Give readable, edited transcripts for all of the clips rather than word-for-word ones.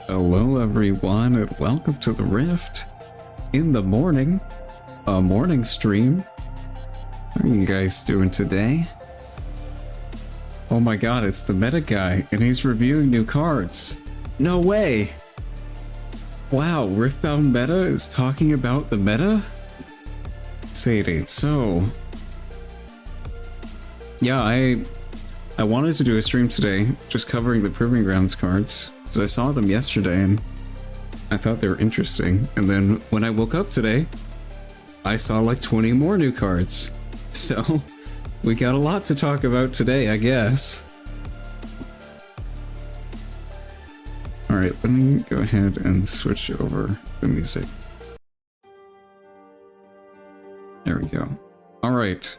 Hello everyone and welcome to the Rift in the morning, a morning stream. How are you guys doing today? Oh my god, it's the meta guy and he's reviewing new cards. No way! Wow, Riftbound meta is talking about the meta? Say it ain't so. Yeah, I wanted to do a stream today just covering the Proving Grounds cards. So I saw them yesterday and I thought they were interesting. And then when I woke up today, I saw like 20 more new cards. So we got a lot to talk about today, I guess. Alright, let me go ahead and switch over the music. There we go. Alright.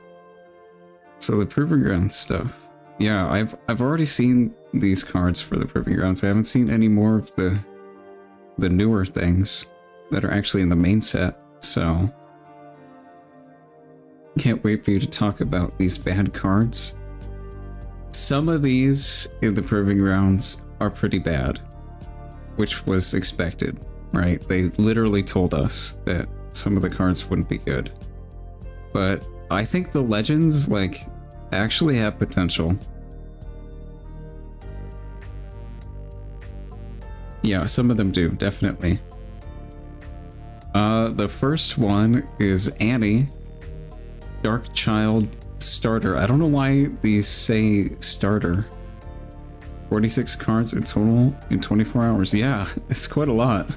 So the Proving Grounds stuff. Yeah, I've already seen these cards for the Proving Grounds. I haven't seen any more of the newer things that are actually in the main set, so can't wait for you to talk about these bad cards. Some of these in the Proving Grounds are pretty bad, which was expected, right? They literally told us that some of the cards wouldn't be good. But I think the legends, like, actually have potential. Yeah, some of them do, definitely. The first one is Annie, Dark Child Starter. I don't know why these say starter. 46 cards in total in 24 hours. Yeah, it's quite a lot.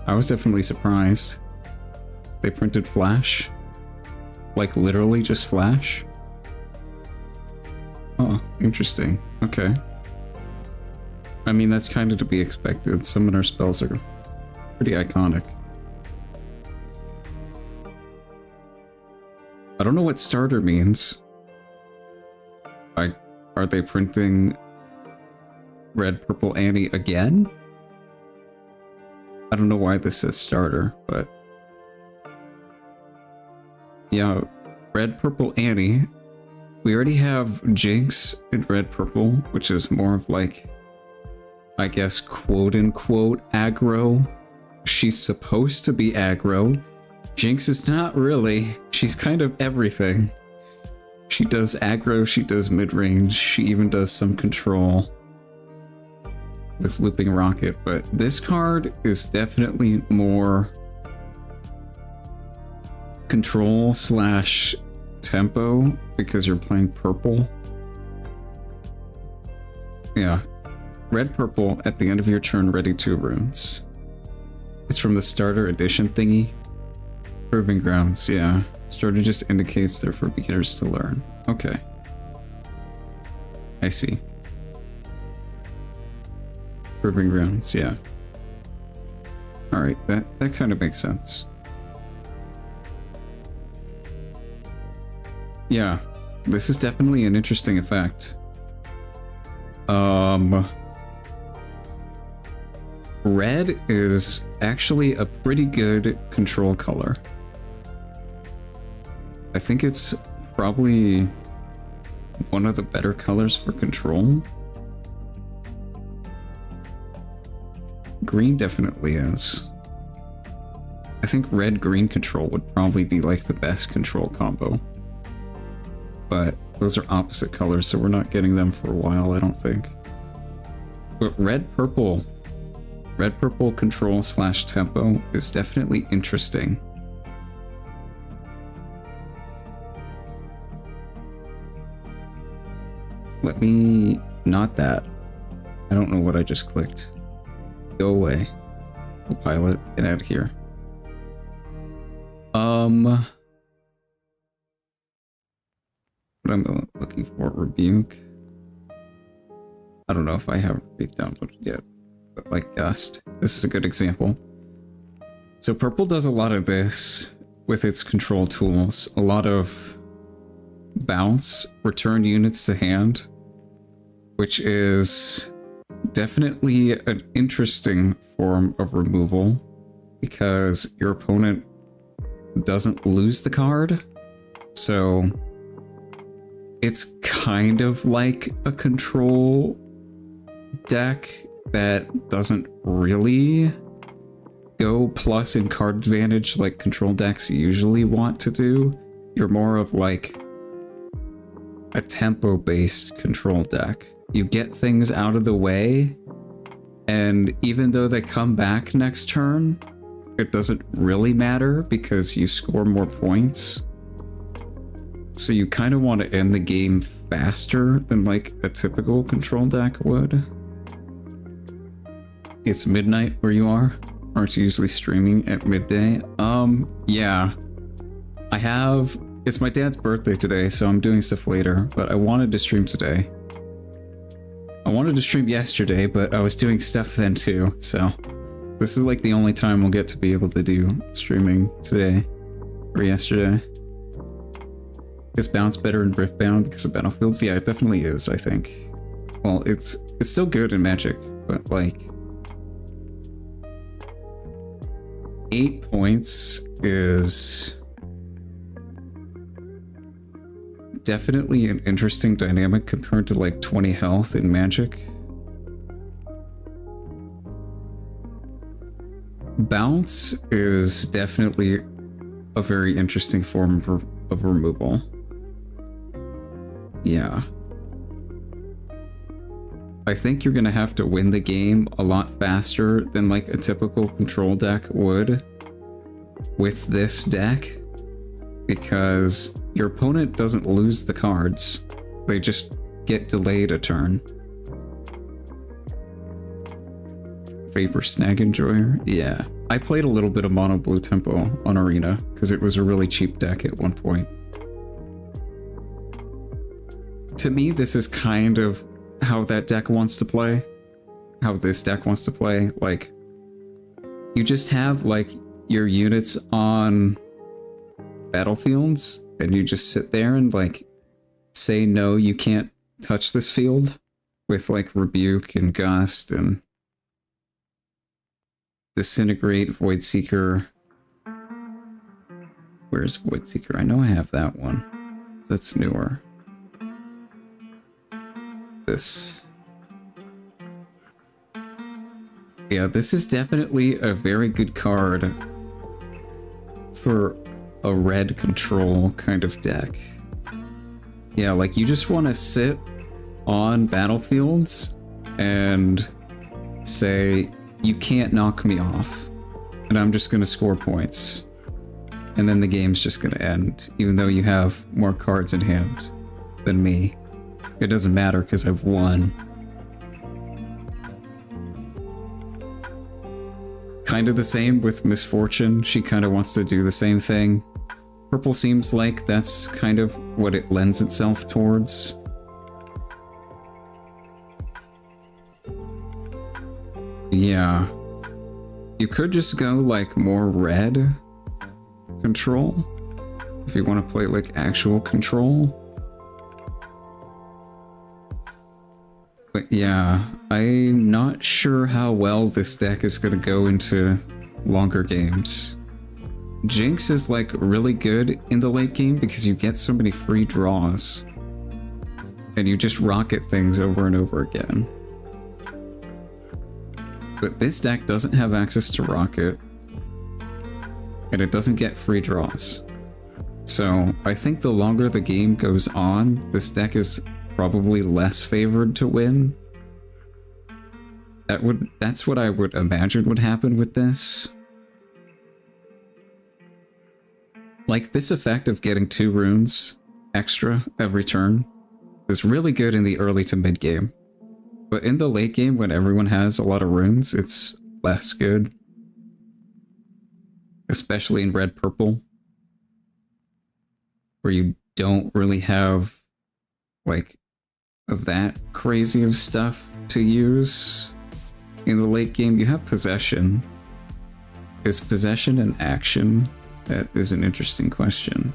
I was definitely surprised. They printed Flash. Like literally just Flash. Oh, interesting. Okay. I mean, that's kind of to be expected. Summoner spells are pretty iconic. I don't know what starter means. Are they printing Red Purple Annie again? I don't know why this says starter, but yeah, Red Purple Annie. We already have Jinx in Red Purple, which is more of like, I guess, quote-unquote aggro. She's supposed to be aggro. Jinx is not really. She's kind of everything. She does aggro, she does mid-range, she even does some control with Looping Rocket, but this card is definitely more control slash tempo because you're playing purple. Yeah. Red Purple at the end of your turn, ready 2 runes. It's from the starter edition thingy. Proving Grounds, yeah. Starter just indicates they're for beginners to learn. Okay. I see. Proving Grounds, yeah. Alright, that kind of makes sense. Yeah, this is definitely an interesting effect. Red is actually a pretty good control color. I think it's probably one of the better colors for control. Green definitely is. I think red-green control would probably be like the best control combo. But those are opposite colors, so we're not getting them for a while, I don't think. But red-purple control slash tempo is definitely interesting. Let me... not that. I don't know what I just clicked. Go away. Pilot, get out of here. What I'm looking for, Rebuke. I don't know if I have Rebuke downloaded yet, but like Gust, this is a good example. So purple does a lot of this with its control tools. A lot of bounce, return units to hand, which is definitely an interesting form of removal because your opponent doesn't lose the card. So it's kind of like a control deck that doesn't really go plus in card advantage like control decks usually want to do. You're more of like a tempo-based control deck. You get things out of the way, and even though they come back next turn, it doesn't really matter because you score more points. So you kind of want to end the game faster than like a typical control deck would. It's midnight where you are? Aren't you usually streaming at midday? Yeah. It's my dad's birthday today, so I'm doing stuff later, but I wanted to stream today. I wanted to stream yesterday, but I was doing stuff then too, so this is like the only time we'll get to be able to do streaming today or yesterday. Is Bounce better in Riftbound because of Battlefields? Yeah, it definitely is, I think. Well, it's still good in Magic, but like 8 points is definitely an interesting dynamic compared to like 20 health in Magic. Bounce is definitely a very interesting form of removal. Yeah. I think you're gonna have to win the game a lot faster than like a typical control deck would with this deck, because your opponent doesn't lose the cards, they just get delayed a turn. Vapor Snag Enjoyer? Yeah. I played a little bit of mono blue tempo on Arena because it was a really cheap deck at one point. To me, this is kind of how that deck wants to play. How this deck wants to play. Like, you just have like your units on battlefields and you just sit there and like say no, you can't touch this field with like Rebuke and Gust and Disintegrate, Void Seeker. Where's Void Seeker? I know I have that one. That's newer. This. Yeah, this is definitely a very good card for a red control kind of deck. Yeah, like you just want to sit on battlefields and say, you can't knock me off, and I'm just gonna score points. And then the game's just gonna end, even though you have more cards in hand than me. It doesn't matter because I've won. Kind of the same with Misfortune. She kind of wants to do the same thing. Purple seems like that's kind of what it lends itself towards. Yeah. You could just go like more red control if you want to play like actual control. But yeah, I'm not sure how well this deck is going to go into longer games. Jinx is like really good in the late game because you get so many free draws. And you just rocket things over and over again. But this deck doesn't have access to rocket. And it doesn't get free draws. So I think the longer the game goes on, this deck is probably less favored to win. That's what I would imagine would happen with this. Like, this effect of getting 2 runes extra every turn is really good in the early to mid game. But in the late game, when everyone has a lot of runes, it's less good. Especially in red-purple, where you don't really have, like, that crazy of stuff to use. In the late game, you have Possession. Is Possession an action? That is an interesting question.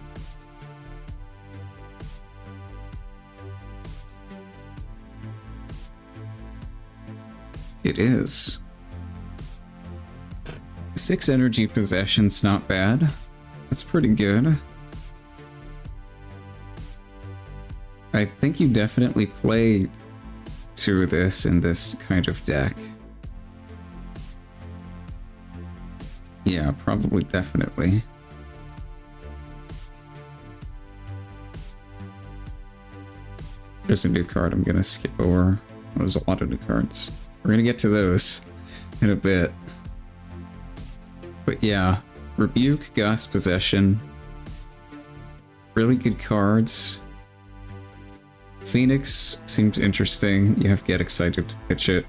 It is. 6 energy possession's not bad. That's pretty good. I think you definitely play 2 of this in this kind of deck. Yeah, probably, definitely. There's a new card I'm gonna skip over. There's a lot of new cards. We're gonna get to those in a bit. But yeah, Rebuke, Gust, Possession. Really good cards. Phoenix seems interesting. You have to get excited to pitch it.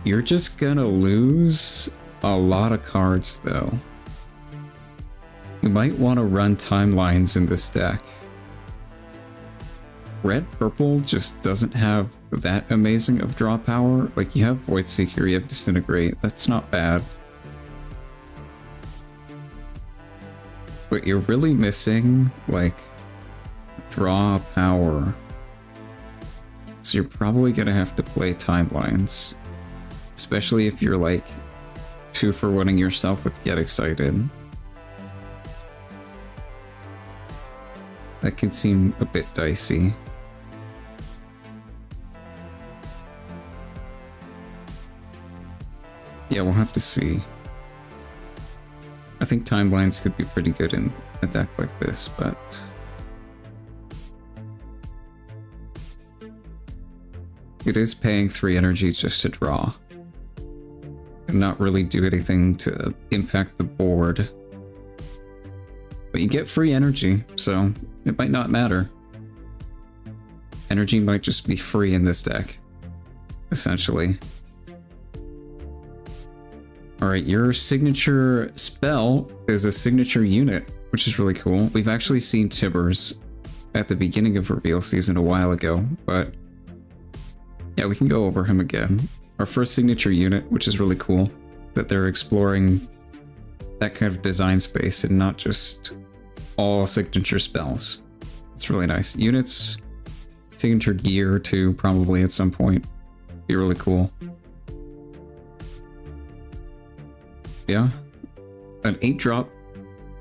You're just gonna lose a lot of cards though. You might want to run timelines in this deck. Red Purple just doesn't have that amazing of draw power. Like, you have Void Seeker, you have Disintegrate, that's not bad. But you're really missing, like, draw power. So you're probably gonna have to play timelines. Especially if you're, like, 2-for-1ing yourself with Get Excited. That can seem a bit dicey. Yeah, we'll have to see. I think timelines could be pretty good in a deck like this, but... it is paying 3 energy just to draw. And not really do anything to impact the board. But you get free energy, so it might not matter. Energy might just be free in this deck, essentially. Alright, your signature spell is a signature unit, which is really cool. We've actually seen Tibbers at the beginning of Reveal Season a while ago, but yeah, we can go over him again. Our first signature unit, which is really cool, that they're exploring that kind of design space and not just all signature spells. It's really nice. Units, signature gear too, probably at some point. Be really cool. Yeah, an 8-drop,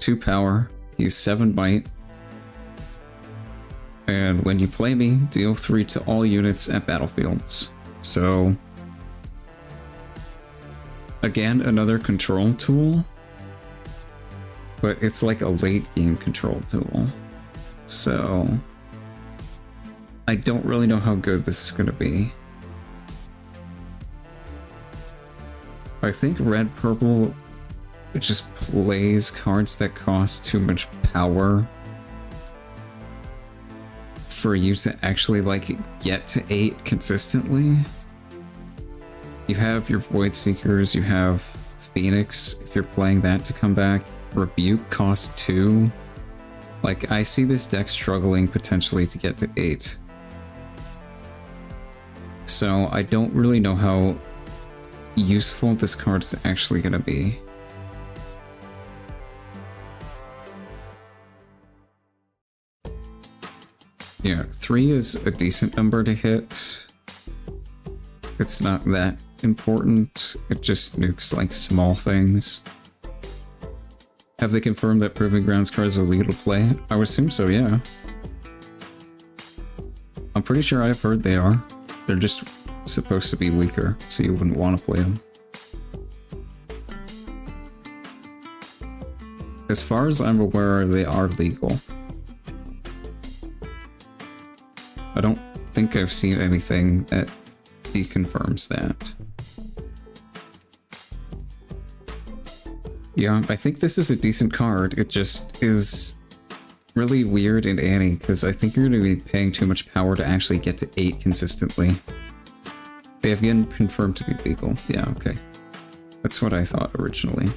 2 power, he's 7 bite. And when you play me, deal 3 to all units at battlefields. So, again, another control tool, but it's like a late game control tool. So, I don't really know how good this is going to be. I think Red Purple just plays cards that cost too much power for you to actually, like, get to 8 consistently. You have your Void Seekers, you have Phoenix, if you're playing that to come back. Rebuke costs 2. Like, I see this deck struggling potentially to get to 8. So I don't really know how useful this card is actually going to be. Yeah, 3 is a decent number to hit. It's not that important. It just nukes like small things. Have they confirmed that Proving Grounds cards are legal to play? I would assume so, yeah. I'm pretty sure I've heard they are. They're just supposed to be weaker, so you wouldn't want to play them. As far as I'm aware, they are legal. I don't think I've seen anything that deconfirms that. Yeah, I think this is a decent card. It just is really weird in Annie, because I think you're going to be paying too much power to actually get to 8 consistently. They have been confirmed to be legal. Yeah, okay. That's what I thought originally.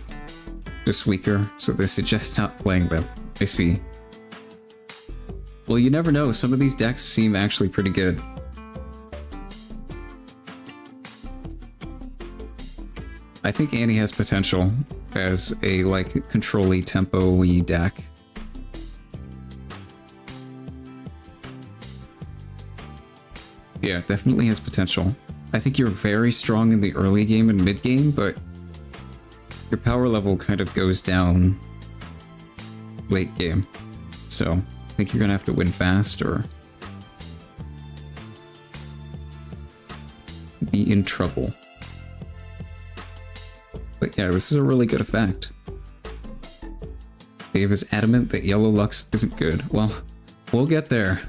Just weaker, so they suggest not playing them. I see. Well, you never know. Some of these decks seem actually pretty good. I think Annie has potential as a, like, control-y, tempo-y deck. Yeah, definitely has potential. I think you're very strong in the early game and mid game, but your power level kind of goes down late game. So I think you're gonna have to win fast or be in trouble. Yeah, this is a really good effect. Dave is adamant that yellow Lux isn't good. Well, we'll get there.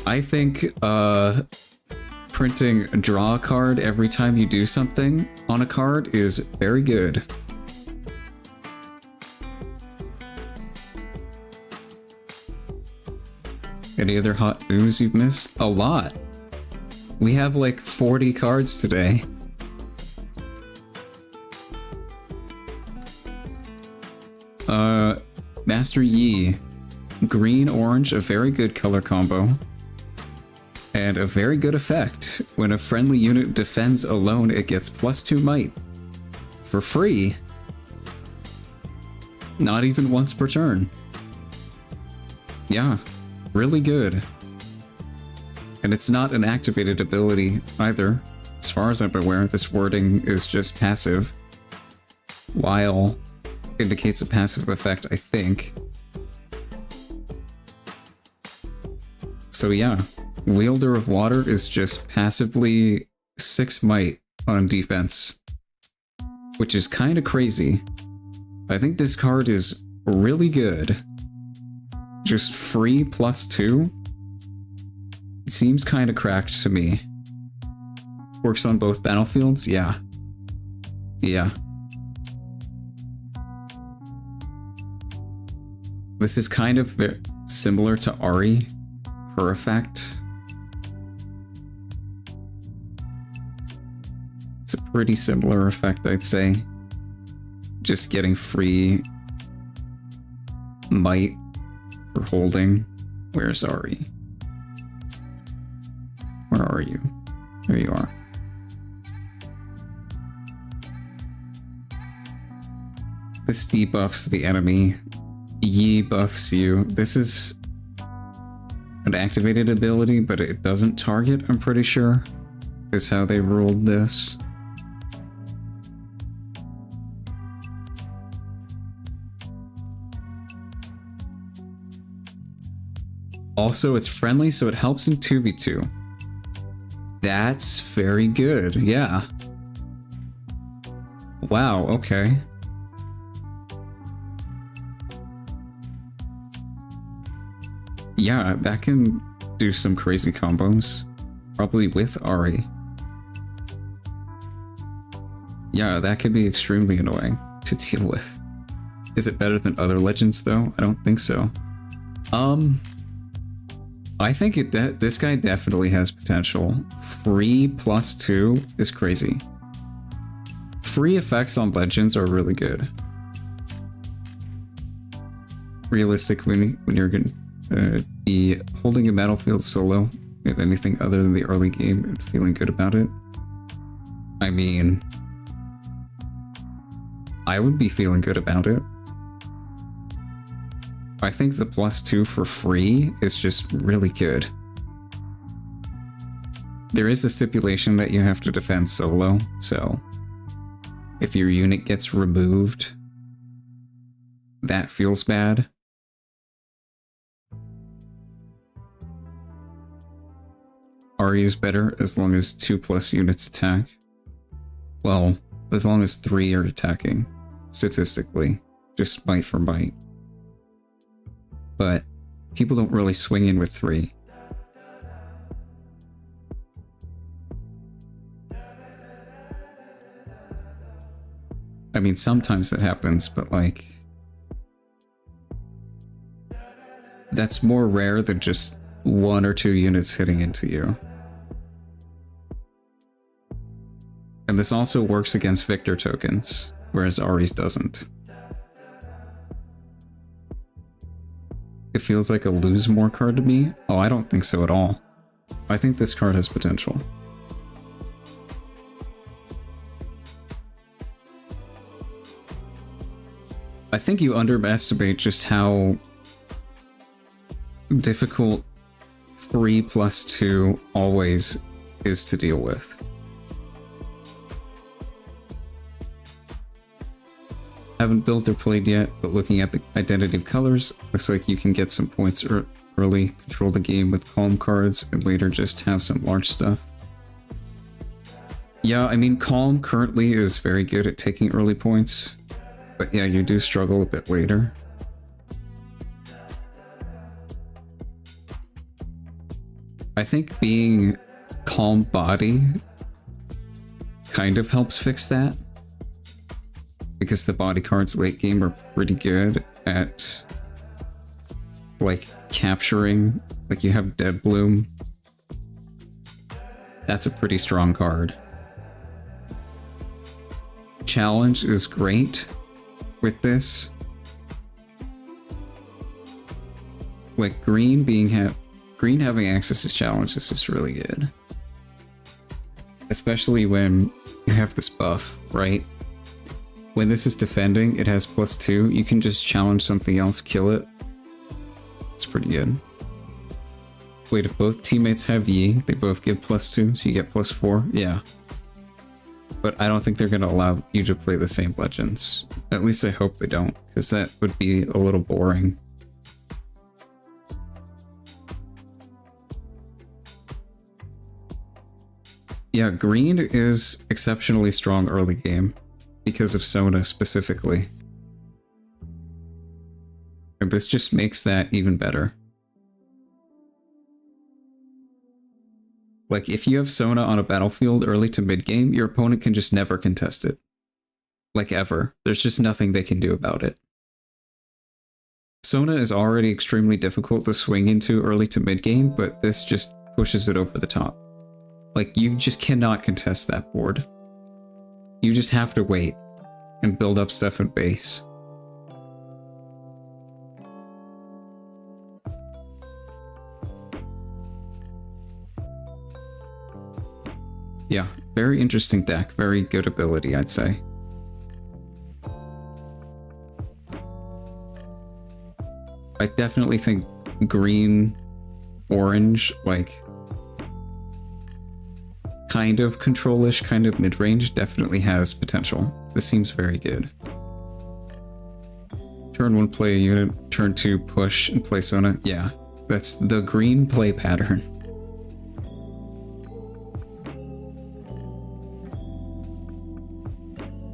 I think printing draw a card every time you do something on a card is very good. Any other hot news you've missed? A lot. We have like 40 cards today. Master Yi. Green, orange, a very good color combo. And a very good effect. When a friendly unit defends alone, it gets +2 might. For free. Not even once per turn. Yeah, really good. And it's not an activated ability either. As far as I'm aware, this wording is just passive. While indicates a passive effect, I think. So yeah, Wielder of Water is just passively 6 might on defense, which is kind of crazy. I think this card is really good. Just free +2? It seems kind of cracked to me. Works on both battlefields? Yeah. Yeah. This is kind of similar to Ari, her effect. It's a pretty similar effect, I'd say. Just getting free might for holding. Where's Ari? Where are you? There you are. This debuffs the enemy. Yi buffs you. This is an activated ability, but it doesn't target, I'm pretty sure. Is how they ruled this. Also, it's friendly, so it helps in 2v2. That's very good, yeah. Wow, okay. Yeah, that can do some crazy combos. Probably with Ari. Yeah, that could be extremely annoying to deal with. Is it better than other legends, though? I don't think so. I think this guy definitely has potential. Free +2 is crazy. Free effects on legends are really good. Realistic when you're going to be holding a battlefield solo in anything other than the early game and feeling good about it. I mean, I would be feeling good about it. I think the +2 for free is just really good. There is a stipulation that you have to defend solo, so if your unit gets removed, that feels bad. Ari is better as long as 2+ units attack. Well, as long as 3 are attacking, statistically, just might for might. But people don't really swing in with 3. I mean, sometimes that happens, but like, that's more rare than just 1 or 2 units hitting into you. And this also works against Victor tokens, whereas Ari's doesn't. It feels like a lose more card to me. Oh, I don't think so at all. I think this card has potential. I think you underestimate just how difficult 3 + 2 always is to deal with. Haven't built or played yet, but looking at the identity of colors, looks like you can get some points early, control the game with calm cards, and later just have some large stuff. Yeah, I mean, Calm currently is very good at taking early points, but yeah, you do struggle a bit later. I think being Calm Body kind of helps fix that, because the body cards late game are pretty good at like capturing, like you have Dead Bloom. That's a pretty strong card. Challenge is great with this. Like green having access to challenge is just really good. Especially when you have this buff, right? When this is defending, it has +2. You can just challenge something else, kill it. It's pretty good. Wait, if both teammates have Yi, they both give +2, so you get +4? Yeah. But I don't think they're going to allow you to play the same legends. At least I hope they don't, because that would be a little boring. Yeah, green is exceptionally strong early game, because of Sona specifically. And this just makes that even better. Like, if you have Sona on a battlefield early to mid-game, your opponent can just never contest it. Like, ever. There's just nothing they can do about it. Sona is already extremely difficult to swing into early to mid-game, but this just pushes it over the top. Like, you just cannot contest that board. You just have to wait and build up stuff at base. Yeah, very interesting deck, very good ability, I'd say. I definitely think green, orange, like, kind of control-ish, kind of mid-range, definitely has potential. This seems very good. Turn 1, play a unit. Turn 2, push and play Sona. Yeah, that's the green play pattern.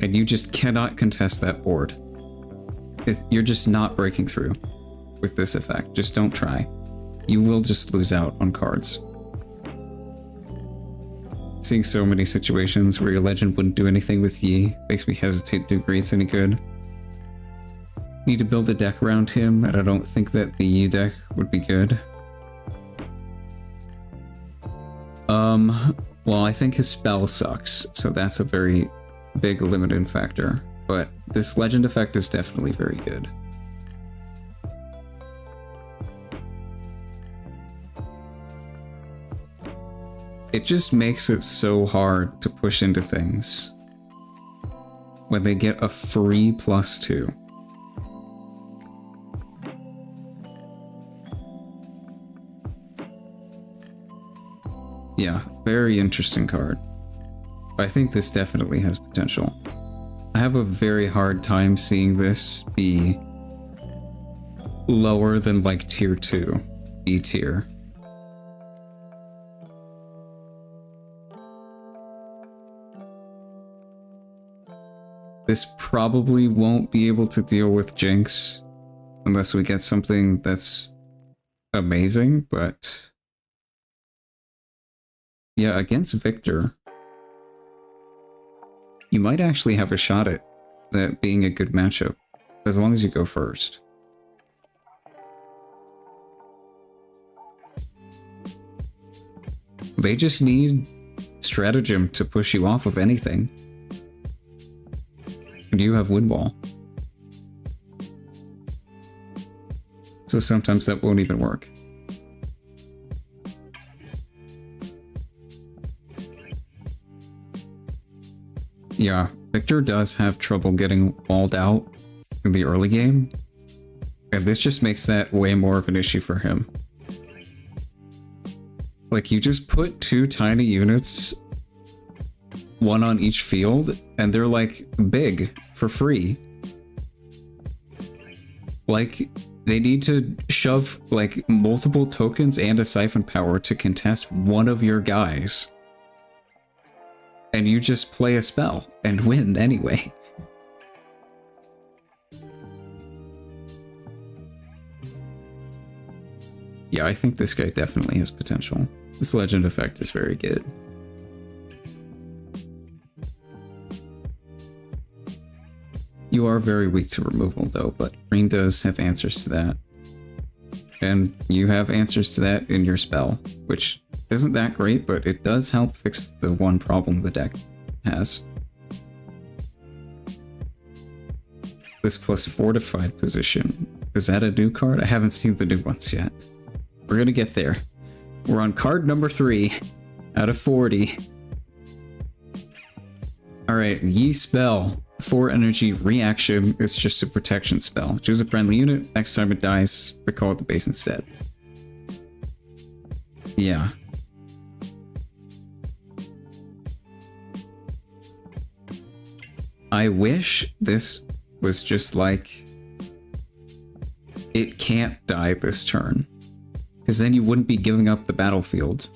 And you just cannot contest that board. You're just not breaking through with this effect. Just don't try. You will just lose out on cards. Seeing so many situations where your legend wouldn't do anything with Yi makes me hesitate to agree it's any good. Need to build a deck around him, and I don't think that the Yi deck would be good. Well, I think his spell sucks, so that's a very big limiting factor, but this legend effect is definitely very good. It just makes it so hard to push into things when they get a free +2. Yeah, very interesting card. I think this definitely has potential. I have a very hard time seeing this be lower than like tier 2, B tier. This probably won't be able to deal with Jinx unless we get something that's amazing, but yeah, against Victor, you might actually have a shot at that being a good matchup, as long as you go first. They just need stratagem to push you off of anything. And you have Windwall. So sometimes that won't even work. Yeah, Victor does have trouble getting walled out in the early game, and this just makes that way more of an issue for him. Like, you just put 2 tiny units, one on each field, and they're like big for free. Like, they need to shove like multiple tokens and a siphon power to contest one of your guys. and you just play a spell and win anyway. Yeah, I think this guy definitely has potential. This legend effect is very good. You are very weak to removal though, but green does have answers to that. And you have answers to that in your spell, which isn't that great, but it does help fix the one problem the deck has. This plus fortified position. Is that a new card? I haven't seen the new ones yet. We're gonna get there. We're on card number 3 out of 40. Alright, Yi spell. 4 energy reaction. It's just a protection spell. Choose a friendly unit. Next time it dies, recall at the base instead. Yeah. I wish this was just like, it can't die this turn, because then you wouldn't be giving up the battlefield.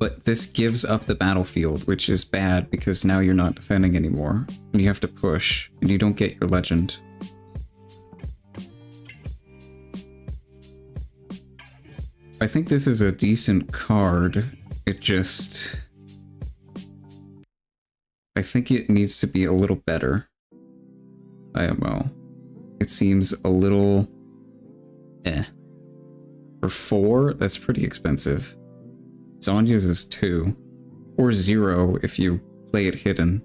But this gives up the battlefield, which is bad because now you're not defending anymore. And you have to push, and you don't get your legend. I think this is a decent card. It just... I think it needs to be a little better. IMO. It seems a little... eh. For 4, that's pretty expensive. Zonya's is 2. Or 0 if you play it hidden.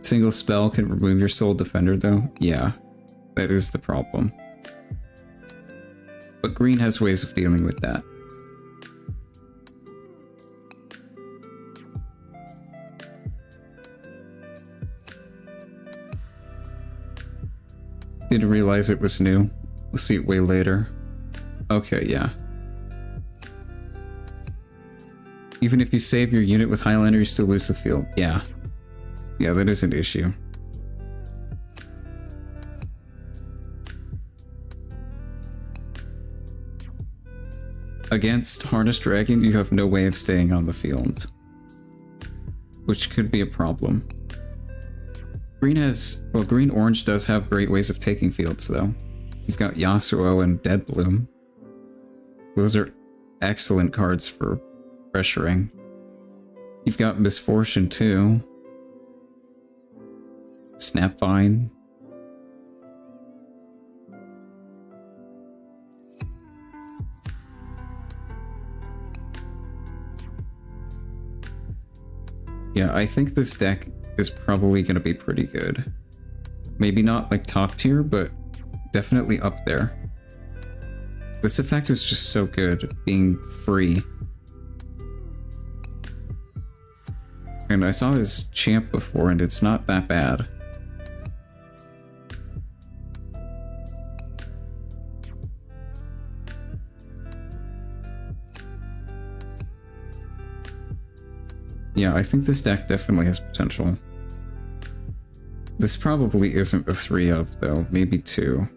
Single spell can remove your soul defender though? Yeah, that is the problem. But green has ways of dealing with that. Didn't realize it was new. We'll see it way later. Okay, yeah. Even if you save your unit with Highlander, you still lose the field. Yeah. Yeah, that is an issue. Against Harness Dragon, you have no way of staying on the field, which could be a problem. Green has... well, green-orange does have great ways of taking fields, though. You've got Yasuo and Deadbloom. Those are excellent cards for pressuring. You've got Misfortune, too. Snapvine. Yeah, I think this deck is probably going to be pretty good. Maybe not like top tier, but definitely up there. This effect is just so good, being free. And I saw his champ before, and it's not that bad. Yeah, I think this deck definitely has potential. This probably isn't a 3 of, though. Maybe 2.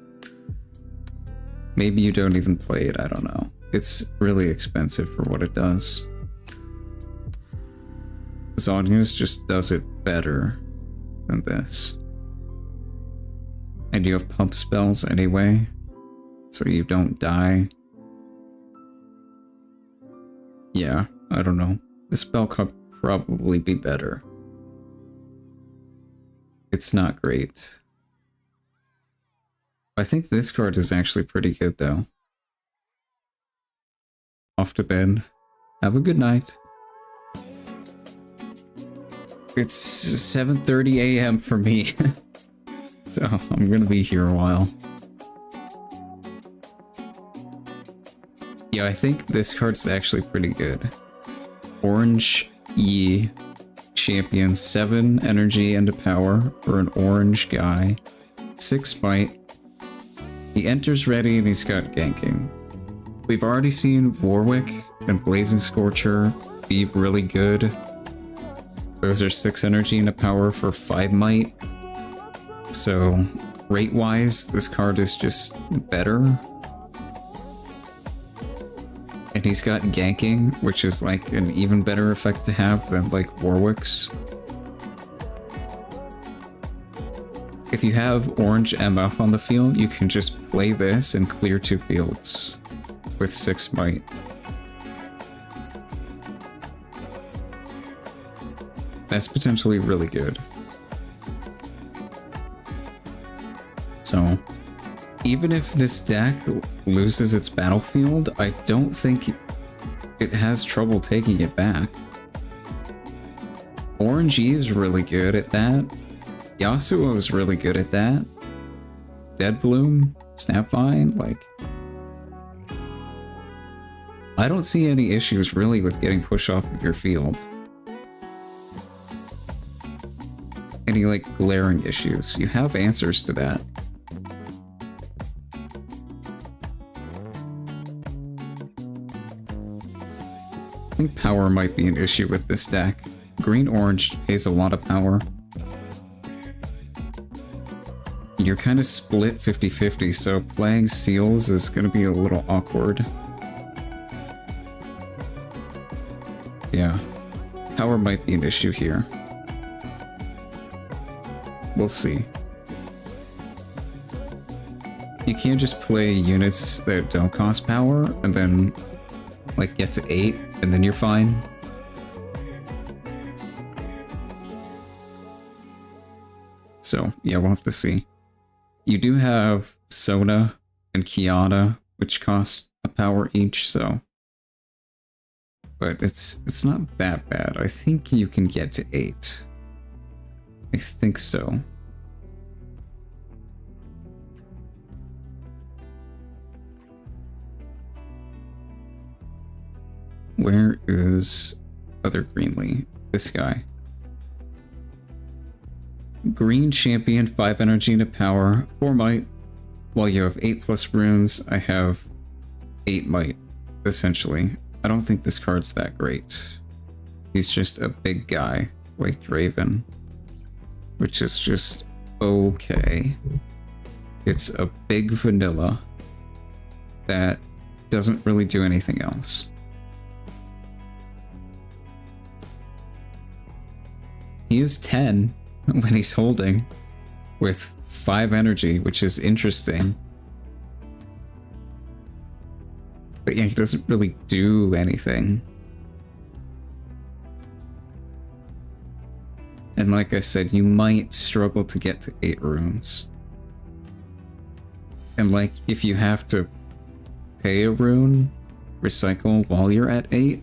Maybe you don't even play it, I don't know. It's really expensive for what it does. Zonya's just does it better than this. And you have pump spells anyway, so you don't die. Yeah, I don't know. This spell could probably be better. It's not great. I think this card is actually pretty good, though. Off to bed. Have a good night. It's 7:30 a.m. for me. So I'm gonna be here a while. Yeah, I think this card's actually pretty good. Orange Yi champion, 7 energy and a power for an orange guy. 6 bite. He enters ready and he's got ganking. We've already seen Warwick and Blazing Scorcher be really good. Those are 6 energy and a power for 5 might. So, rate-wise, this card is just better. And he's got ganking, which is like an even better effect to have than like Warwick's. If you have orange MF on the field, you can just play this and clear 2 fields with 6 might. That's potentially really good. So, even if this deck loses its battlefield, I don't think it has trouble taking it back. Orangey is really good at that. Yasuo is really good at that. Dead Bloom, Snapvine, like... I don't see any issues really with getting pushed off of your field. Any like glaring issues. You have answers to that. I think power might be an issue with this deck. Green-orange pays a lot of power. You're kind of split 50-50, so playing seals is going to be a little awkward. Yeah, power might be an issue here. We'll see. You can't just play units that don't cost power and then like get to 8 and then you're fine. So yeah, we'll have to see. You do have Sona and Kiana, which cost a power each, so... But it's not that bad. I think you can get to 8. I think so. Where is other Greenlee? This guy. Green champion, 5 energy to power, 4 might. While you have 8+ runes, I have 8 might, essentially. I don't think this card's that great. He's just a big guy, like Draven. Which is just okay. It's a big vanilla that doesn't really do anything else. He is 10 when he's holding with 5 energy, which is interesting. But yeah, he doesn't really do anything. And like I said, you might struggle to get to 8 runes. And like, if you have to pay a rune, recycle while you're at 8,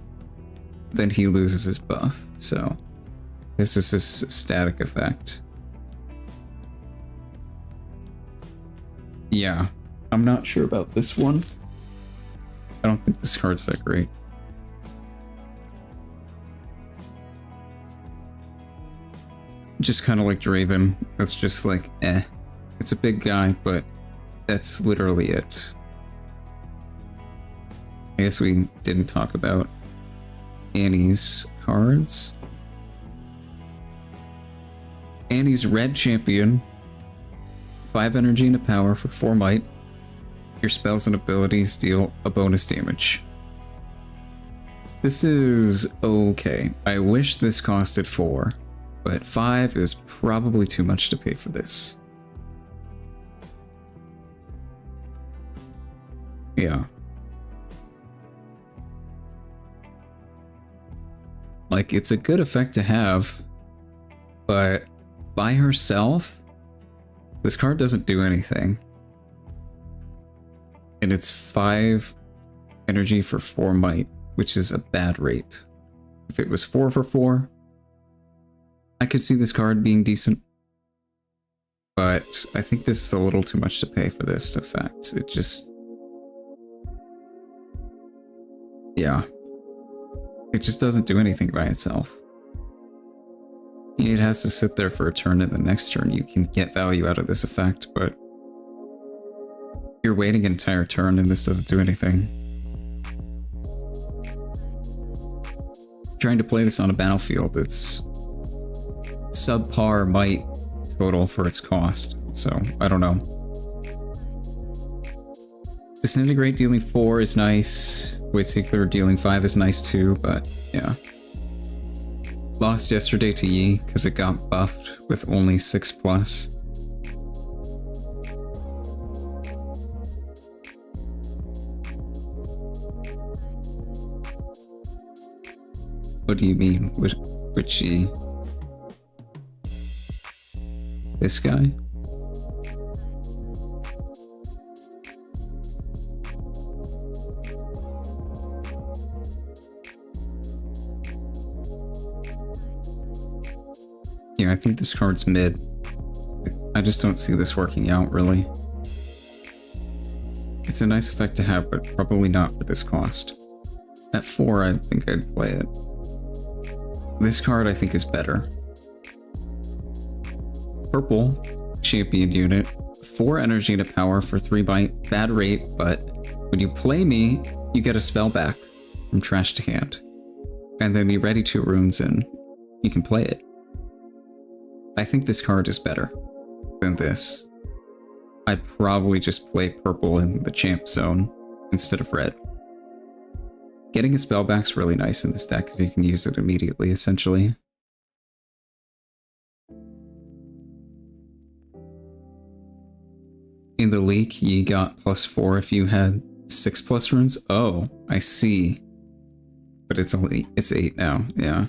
then he loses his buff. So this is his static effect. Yeah, I'm not sure about this one. I don't think this card's that great. Just kind of like Draven. That's just like, eh. It's a big guy, but that's literally it. I guess we didn't talk about Annie's cards. Annie's red champion. 5 energy and a power for 4 might. Your spells and abilities deal a bonus damage. This is okay. I wish this costed 4, but 5 is probably too much to pay for this. Yeah. Like, it's a good effect to have, but by herself, this card doesn't do anything. And it's 5 energy for 4 might, which is a bad rate. If it was 4 for 4, I could see this card being decent. But I think this is a little too much to pay for this effect. It just... yeah. It just doesn't do anything by itself. It has to sit there for a turn, and the next turn you can get value out of this effect, but you're waiting an entire turn and this doesn't do anything. Trying to play this on a battlefield, it's subpar might total for its cost, so I don't know. Disintegrate dealing 4 is nice. Weight Seeker dealing 5 is nice too, but yeah. Lost yesterday to Yi because it got buffed with only 6+. What do you mean? Which Yi? This guy? Yeah, I think this card's mid. I just don't see this working out, really. It's a nice effect to have, but probably not for this cost. At 4, I think I'd play it. This card, I think, is better. Purple, champion unit, 4 energy to power for 3 bite, bad rate, but when you play me, you get a spell back from trash to hand. And then you ready 2 runes and you can play it. I think this card is better than this. I'd probably just play purple in the champ zone instead of red. Getting a spell back's really nice in this deck because you can use it immediately, essentially. In the leak, you got +4 if you had 6+ runes. Oh, I see. But it's 8 now, yeah.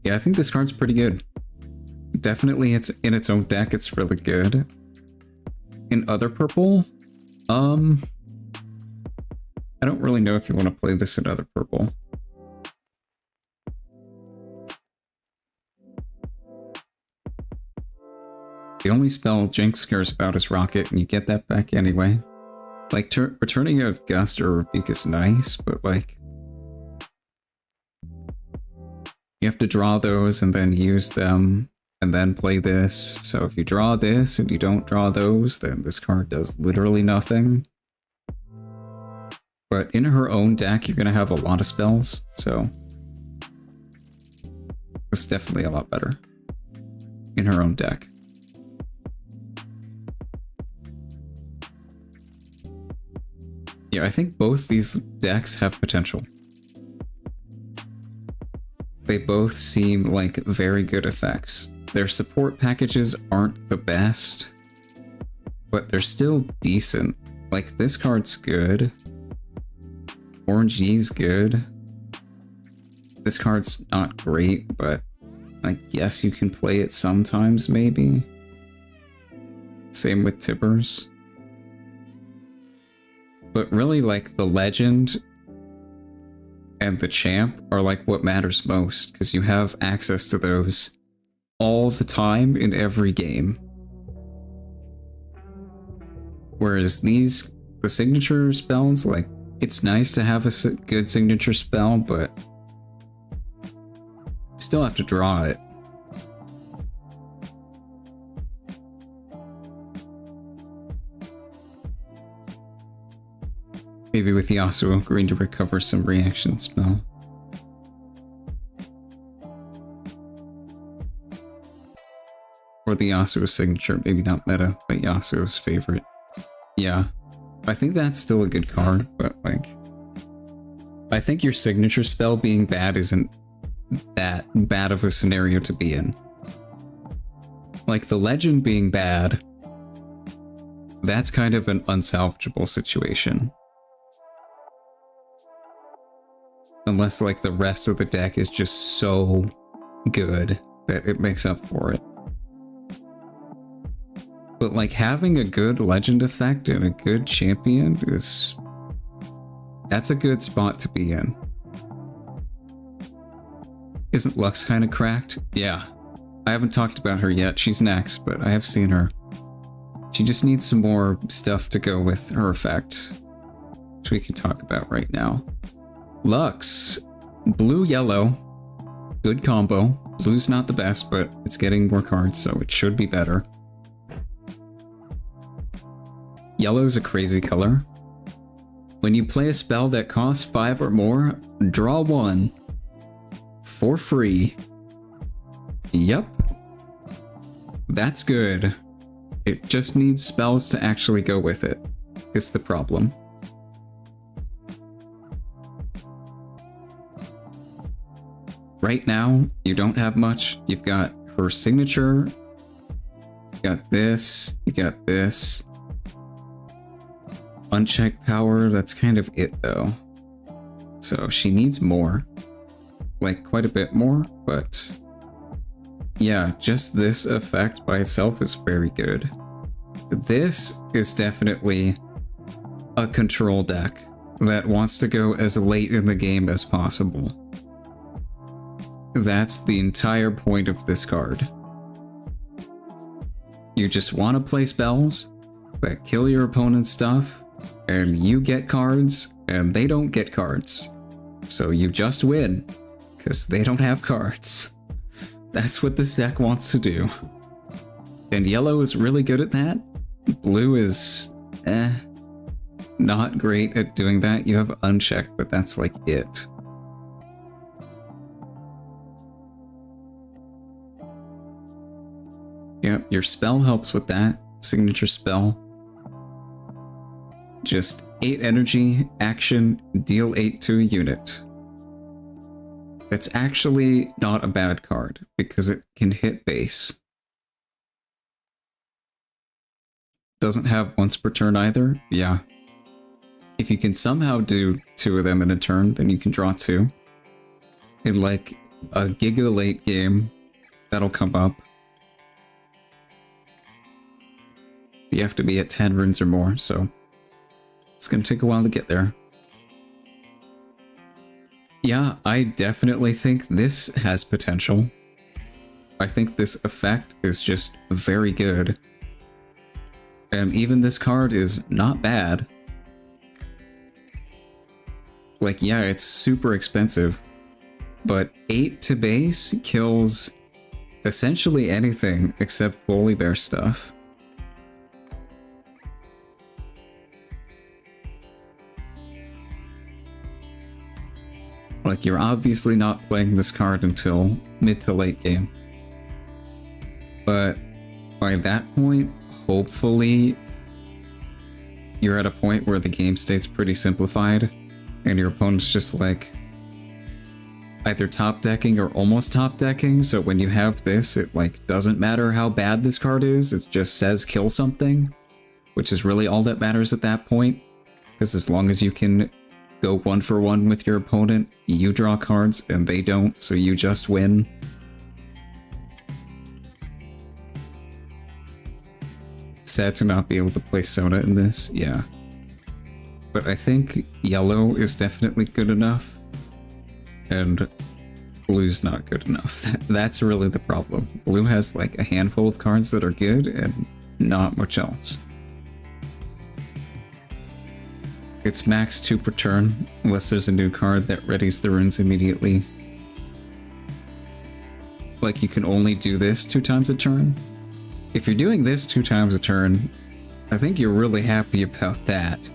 Yeah, I think this card's pretty good. Definitely, it's in its own deck, it's really good. In other purple, I don't really know if you want to play this in other purple. The only spell Jinx cares about is Rocket, and you get that back anyway. Like, returning a Gust or Rebuke is nice, but like... you have to draw those and then use them and then play this. So if you draw this and you don't draw those, then this card does literally nothing. But in her own deck, you're going to have a lot of spells, so it's definitely a lot better in her own deck. Yeah, I think both these decks have potential. They both seem like very good effects. Their support packages aren't the best, but they're still decent. Like, this card's good. Orange Yi's good. This card's not great, but I guess you can play it sometimes, maybe. Same with Tibbers. But really, like, the Legend and the Champ are like what matters most, because you have access to those all the time in every game. Whereas these, the signature spells, like, it's nice to have a good signature spell, but you still have to draw it. Maybe with Yasuo agreeing to recover some reaction spell. Or the Yasuo signature, maybe not meta, but Yasuo's favorite. Yeah, I think that's still a good card, but like... I think your signature spell being bad isn't that bad of a scenario to be in. Like, the Legend being bad, that's kind of an unsalvageable situation. Unless, like, the rest of the deck is just so good that it makes up for it. But, like, having a good Legend effect and a good champion is... that's a good spot to be in. Isn't Lux kind of cracked? Yeah. I haven't talked about her yet. She's next, but I have seen her. She just needs some more stuff to go with her effect, which we can talk about right now. Lux, blue-yellow, good combo. Blue's not the best, but it's getting more cards, so it should be better. Yellow's a crazy color. When you play a spell that costs 5 or more, draw 1. for free. Yep. That's good. It just needs spells to actually go with it, is the problem. Right now, you don't have much. You've got her signature. You got this. You got this. Unchecked power, that's kind of it though. So she needs more. Like quite a bit more, but yeah, just this effect by itself is very good. This is definitely a control deck that wants to go as late in the game as possible. That's the entire point of this card. You just want to play spells that kill your opponent's stuff, and you get cards, and they don't get cards. So you just win, because they don't have cards. That's what this deck wants to do. And yellow is really good at that. Blue is, not great at doing that. You have unchecked, but that's like it. Yep, your spell helps with that. Signature spell. Just 8 energy, action, deal 8 to a unit. It's actually not a bad card, because it can hit base. Doesn't have once per turn either, yeah. If you can somehow do 2 of them in a turn, then you can draw 2. In like a giga late game, that'll come up. You have to be at 10 runes or more, so it's gonna take a while to get there. Yeah, I definitely think this has potential. I think this effect is just very good. And even this card is not bad. Like, yeah, it's super expensive, but 8 to base kills essentially anything except Foley Bear stuff. Like, you're obviously not playing this card until mid to late game. But by that point, hopefully, you're at a point where the game state's pretty simplified, and your opponent's just like either top decking or almost top decking, so when you have this, it like doesn't matter how bad this card is, it just says kill something, which is really all that matters at that point, because as long as you can go 1 for 1 with your opponent, you draw cards and they don't, so you just win. Sad to not be able to play Sona in this, yeah. But I think yellow is definitely good enough, and blue's not good enough. That's really the problem. Blue has like a handful of cards that are good and not much else. It's max 2 per turn, unless there's a new card that readies the runes immediately. Like, you can only do this 2 times a turn. If you're doing this 2 times a turn, I think you're really happy about that.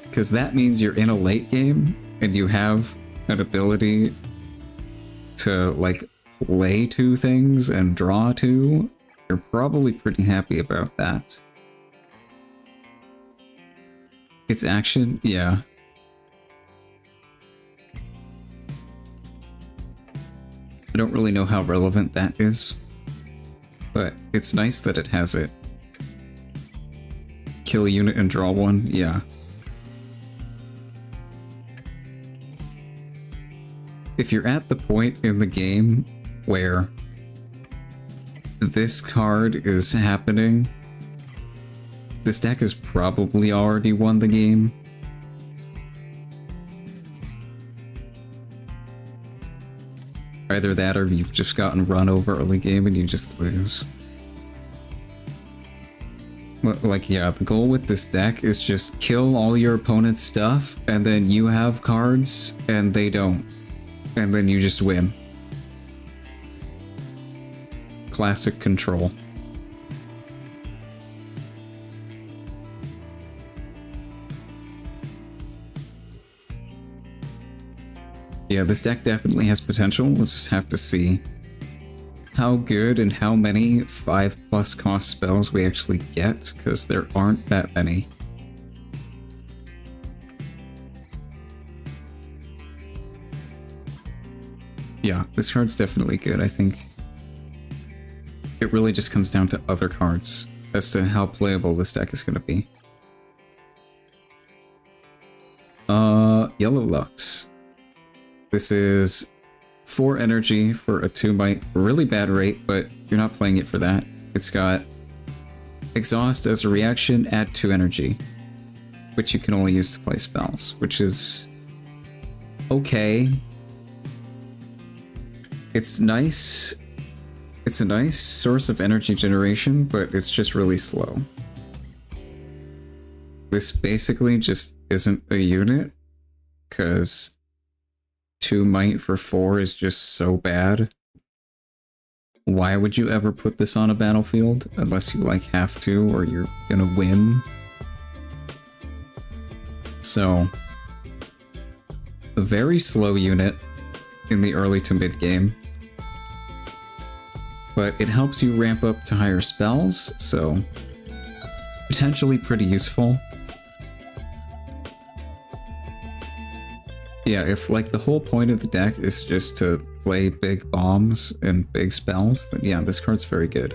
Because that means you're in a late game, and you have an ability to, like, play 2 things and draw 2. You're probably pretty happy about that. It's action? Yeah. I don't really know how relevant that is, but it's nice that it has it. Kill a unit and draw 1? Yeah. If you're at the point in the game where this card is happening, this deck has probably already won the game. Either that or you've just gotten run over early game and you just lose. But like, yeah, the goal with this deck is just kill all your opponent's stuff, and then you have cards and they don't. And then you just win. Classic control. Yeah, this deck definitely has potential. We'll just have to see how good and how many 5+ cost spells we actually get, because there aren't that many. Yeah, this card's definitely good. I think it really just comes down to other cards as to how playable this deck is going to be. Yellow Lux. This is 4 energy for a 2 might. Really bad rate, but you're not playing it for that. It's got Exhaust as a reaction, add 2 energy, which you can only use to play spells, which is okay. It's nice. It's a nice source of energy generation, but it's just really slow. This basically just isn't a unit, because 2 might for 4 is just so bad. Why would you ever put this on a battlefield unless you like have to or you're gonna win? So, a very slow unit in the early to mid game. But it helps you ramp up to higher spells, so potentially pretty useful. Yeah, if like the whole point of the deck is just to play big bombs and big spells, then yeah, this card's very good.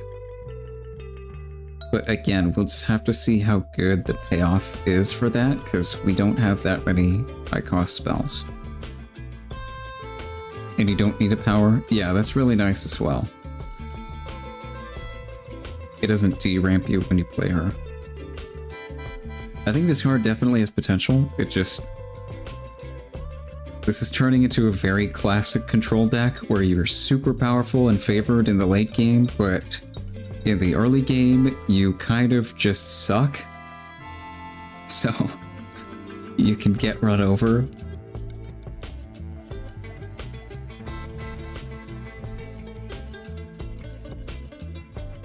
But again, we'll just have to see how good the payoff is for that, because we don't have that many high-cost spells. And you don't need a power. Yeah, that's really nice as well. It doesn't de-ramp you when you play her. I think this card definitely has potential. It just... This is turning into a very classic control deck where you're super powerful and favored in the late game, but in the early game, you kind of just suck. So, you can get run over.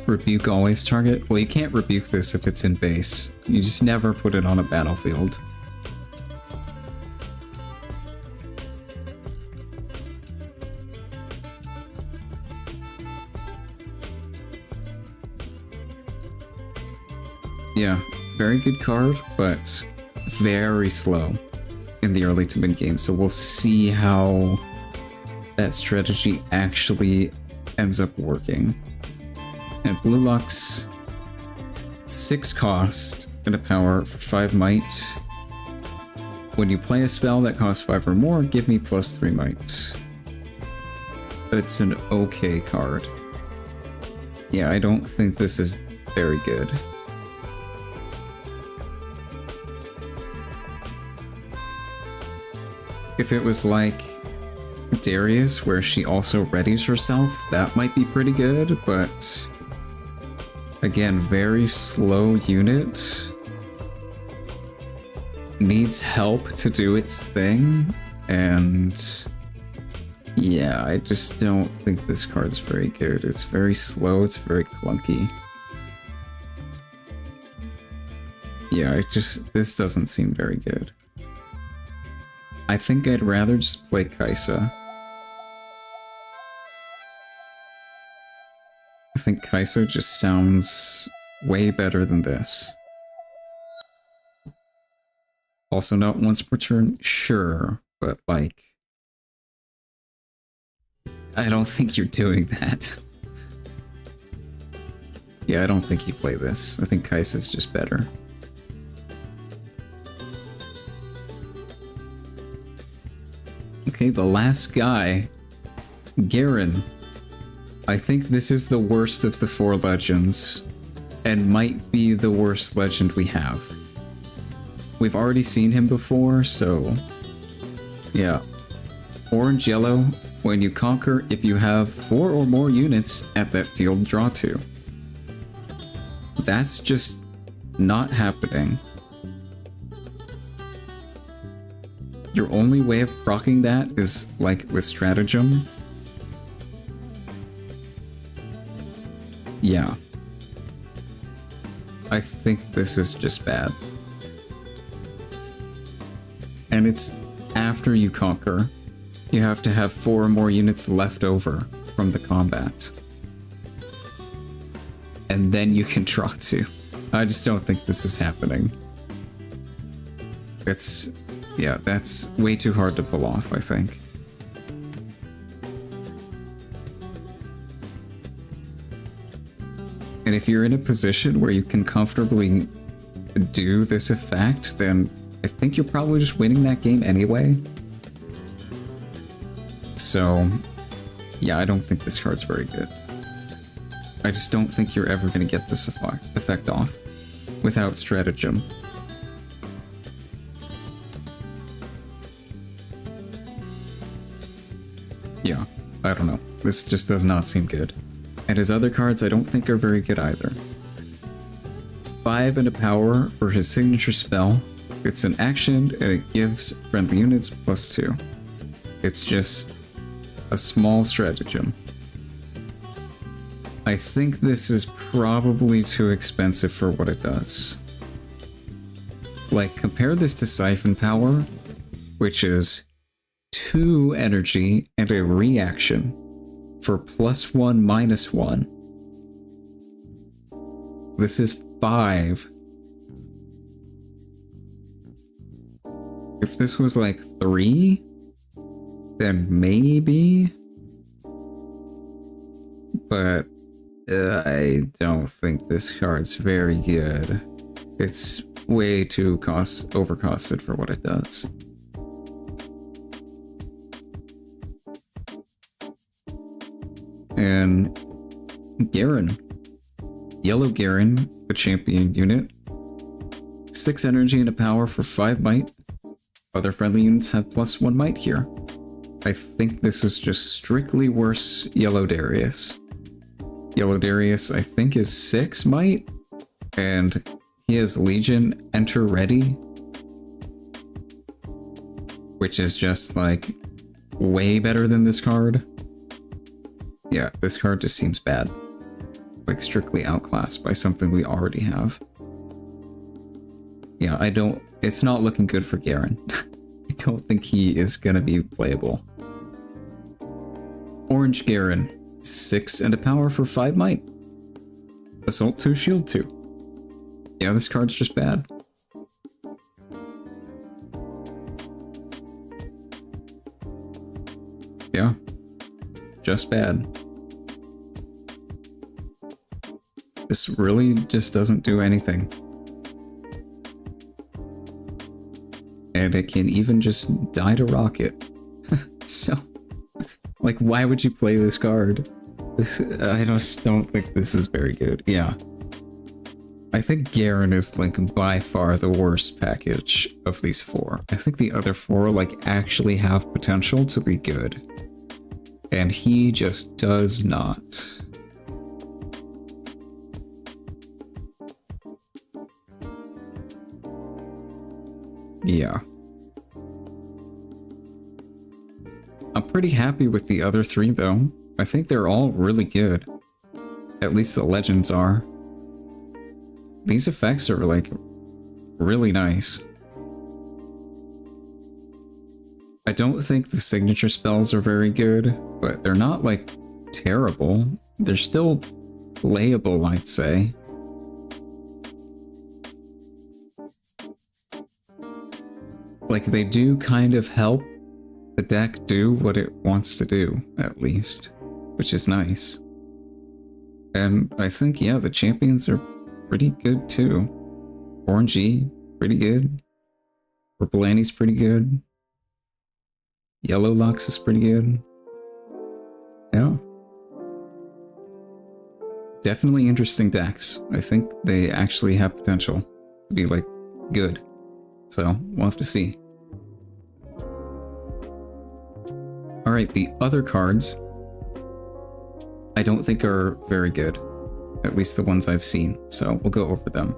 Rebuke always target? Well, you can't rebuke this if it's in base. You just never put it on a battlefield. Yeah, very good card, but very slow in the early to mid game. So we'll see how that strategy actually ends up working. And Blue Lux, 6 cost and a power for 5 might. When you play a spell that costs 5 or more, give me +3 might. It's an okay card. Yeah, I don't think this is very good. If it was like Darius, where she also readies herself, that might be pretty good, but again, very slow unit. Needs help to do its thing, and yeah, I just don't think this card's very good. It's very slow, it's very clunky. Yeah, this doesn't seem very good. I think I'd rather just play Kaisa. I think Kaisa just sounds way better than this. Also not once per turn? Sure, but like... I don't think you're doing that. Yeah, I don't think you play this. I think Kaisa's just better. Okay, the last guy, Garen. I think this is the worst of the 4 legends, and might be the worst legend we have. We've already seen him before, so yeah. Orange yellow, when you conquer, if you have 4 or more units at that field, draw 2. That's just not happening. Your only way of proccing that is, like, with stratagem. Yeah. I think this is just bad. And it's after you conquer. you have to have 4 more units left over from the combat. And then you can draw 2. I just don't think this is happening. Yeah, that's way too hard to pull off, I think. And if you're in a position where you can comfortably do this effect, then I think you're probably just winning that game anyway. So, yeah, I don't think this card's very good. I just don't think you're ever going to get this effect off without stratagem. Yeah, I don't know. This just does not seem good. And his other cards I don't think are very good either. 5 and a power for his signature spell. It's an action and it gives friendly units +2. It's just a small stratagem. I think this is probably too expensive for what it does. Like, compare this to Siphon Power, which is 2 energy and a reaction for +1/-1. This is 5. If this was like 3, then maybe. But I don't think this card's very good. It's way too overcosted for what it does. And Garen. Yellow Garen, a champion unit. 6 energy and a power for 5 might. Other friendly units have +1 might here. I think this is just strictly worse Yellow Darius. Yellow Darius, I think, is 6 might. And he has Legion Enter Ready, which is just like way better than this card. Yeah, this card just seems bad. Like strictly outclassed by something we already have. Yeah, it's not looking good for Garen. I don't think he is gonna be playable. Orange Garen, 6 and a power for 5 might. Assault 2, Shield 2. Yeah, this card's just bad. Yeah, just bad. This really just doesn't do anything. And it can even just die to rocket. So, like, why would you play this card? I just don't think this is very good. Yeah. I think Garen is, like, by far the worst package of these 4. I think the other 4, like, actually have potential to be good. And he just does not. Yeah. I'm pretty happy with the other 3, though. I think they're all really good. At least the legends are. These effects are, like, really nice. I don't think the signature spells are very good, but they're not, like, terrible. They're still playable, I'd say. Like, they do kind of help the deck do what it wants to do, at least, which is nice. And I think, yeah, the champions are pretty good too. Orangey, pretty good. Purplani's pretty good. Yellow Lux is pretty good. Yeah. Definitely interesting decks. I think they actually have potential to be, like, good. So, we'll have to see. Alright, the other cards I don't think are very good. At least the ones I've seen, so we'll go over them.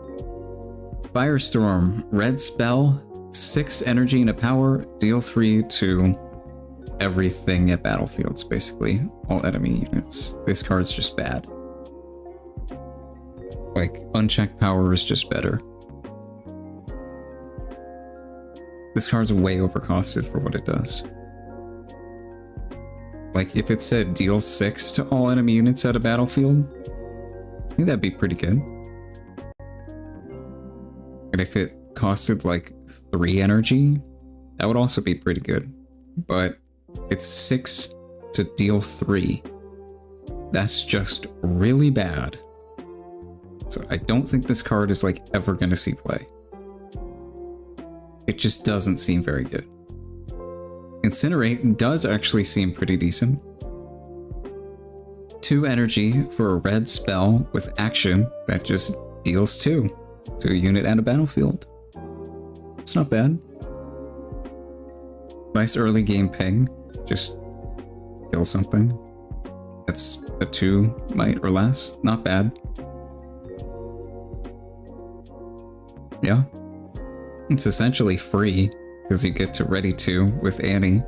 Firestorm, red spell, 6 energy and a power, deal 3 to everything at battlefields, basically. All enemy units. This card's just bad. Like, unchecked power is just better. This card's way overcosted for what it does. Like, if it said deal 6 to all enemy units at a battlefield, I think that'd be pretty good. And if it costed like 3 energy, that would also be pretty good. But it's 6 to deal 3. That's just really bad. So I don't think this card is like ever going to see play. It just doesn't seem very good. Incinerate does actually seem pretty decent. 2 energy for a red spell with action that just deals 2 to a unit at a battlefield. It's not bad. Nice early game ping. Just kill something. That's a 2 might or less. Not bad. Yeah. It's essentially free because you get to ready 2 with Annie.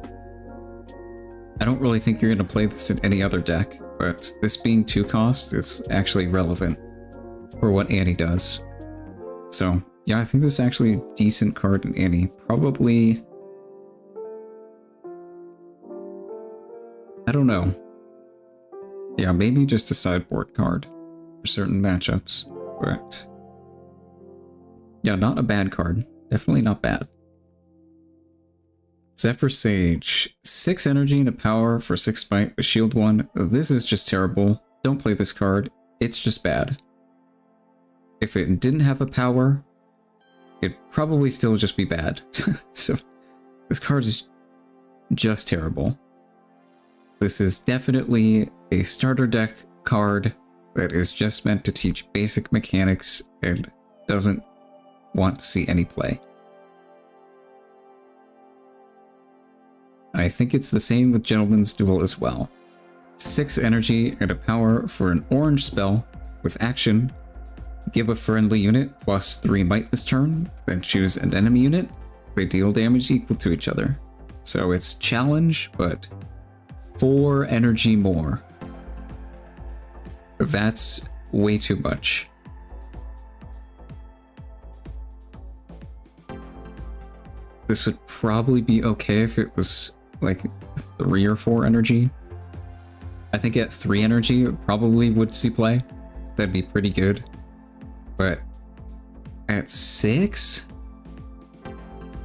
I don't really think you're going to play this in any other deck, but this being 2 cost is actually relevant for what Annie does. So, yeah, I think this is actually a decent card in Annie. Probably... I don't know. Yeah, maybe just a sideboard card for certain matchups, but... yeah, not a bad card. Definitely not bad. Zephyr Sage. 6 energy and a power for 6 smite with shield 1. This is just terrible. Don't play this card. It's just bad. If it didn't have a power, it'd probably still just be bad. So, this card is just terrible. This is definitely a starter deck card that is just meant to teach basic mechanics and doesn't want to see any play. I think it's the same with Gentleman's Duel as well. 6 energy and a power for an orange spell with action. Give a friendly unit plus 3 might this turn, then choose an enemy unit. They deal damage equal to each other. So it's challenge, but 4 energy more. That's way too much. This would probably be okay if it was like 3 or 4 energy. I think at 3 energy it probably would see play. That'd be pretty good. But at 6?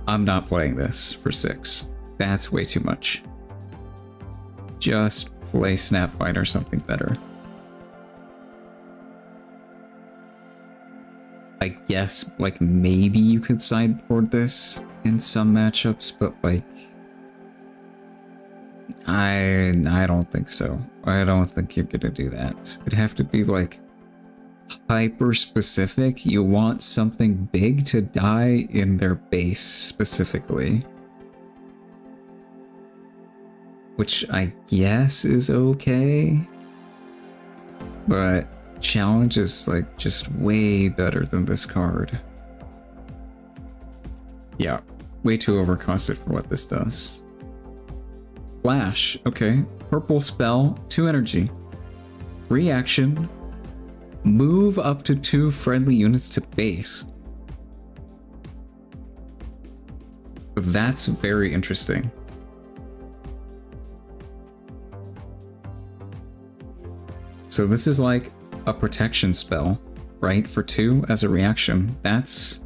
I'm not playing this for 6. That's way too much. Just play Snapfight or something better. I guess, like, maybe you could sideboard this in some matchups, but, like, I don't think so. I don't think you're gonna do that. It'd have to be, like, hyper specific. You want something big to die in their base specifically. Which I guess is okay. But challenge is like just way better than this card. Yeah, way too overcosted for what this does. Flash, okay. Purple spell, 2 energy. Reaction. Move up to 2 friendly units to base. That's very interesting. So this is like a protection spell, right? For 2 as a reaction. That's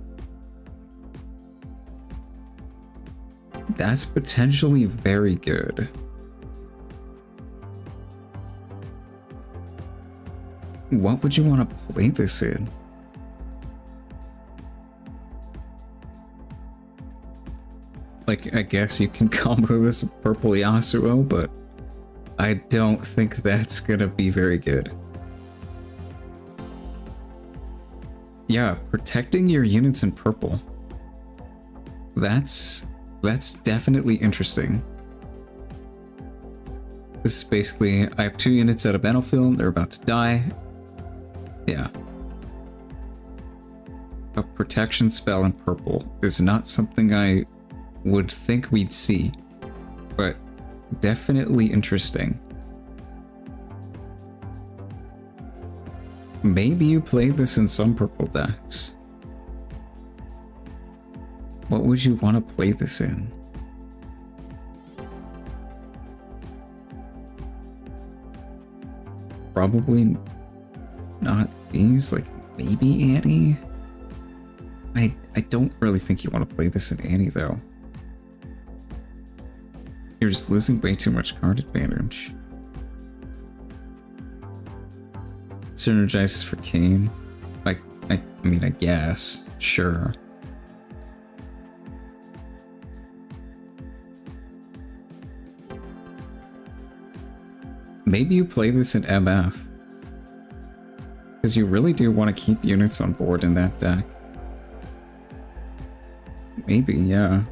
potentially very good. What would you want to play this in? Like, I guess you can combo this with Purple Yasuo, but I don't think that's gonna be very good. Yeah, protecting your units in purple. That's definitely interesting. This is basically, I have 2 units at a battlefield, they're about to die. Yeah. A protection spell in purple is not something I would think we'd see, but definitely interesting. Maybe you play this in some purple decks. What would you want to play this in? probably not these, like maybe Annie. I don't really think you want to play this in Annie though. You're just losing way too much card advantage. Synergizes for Kane. Like, I mean, I guess. Sure. Maybe you play this in MF. Because you really do want to keep units on board in that deck. Maybe, yeah.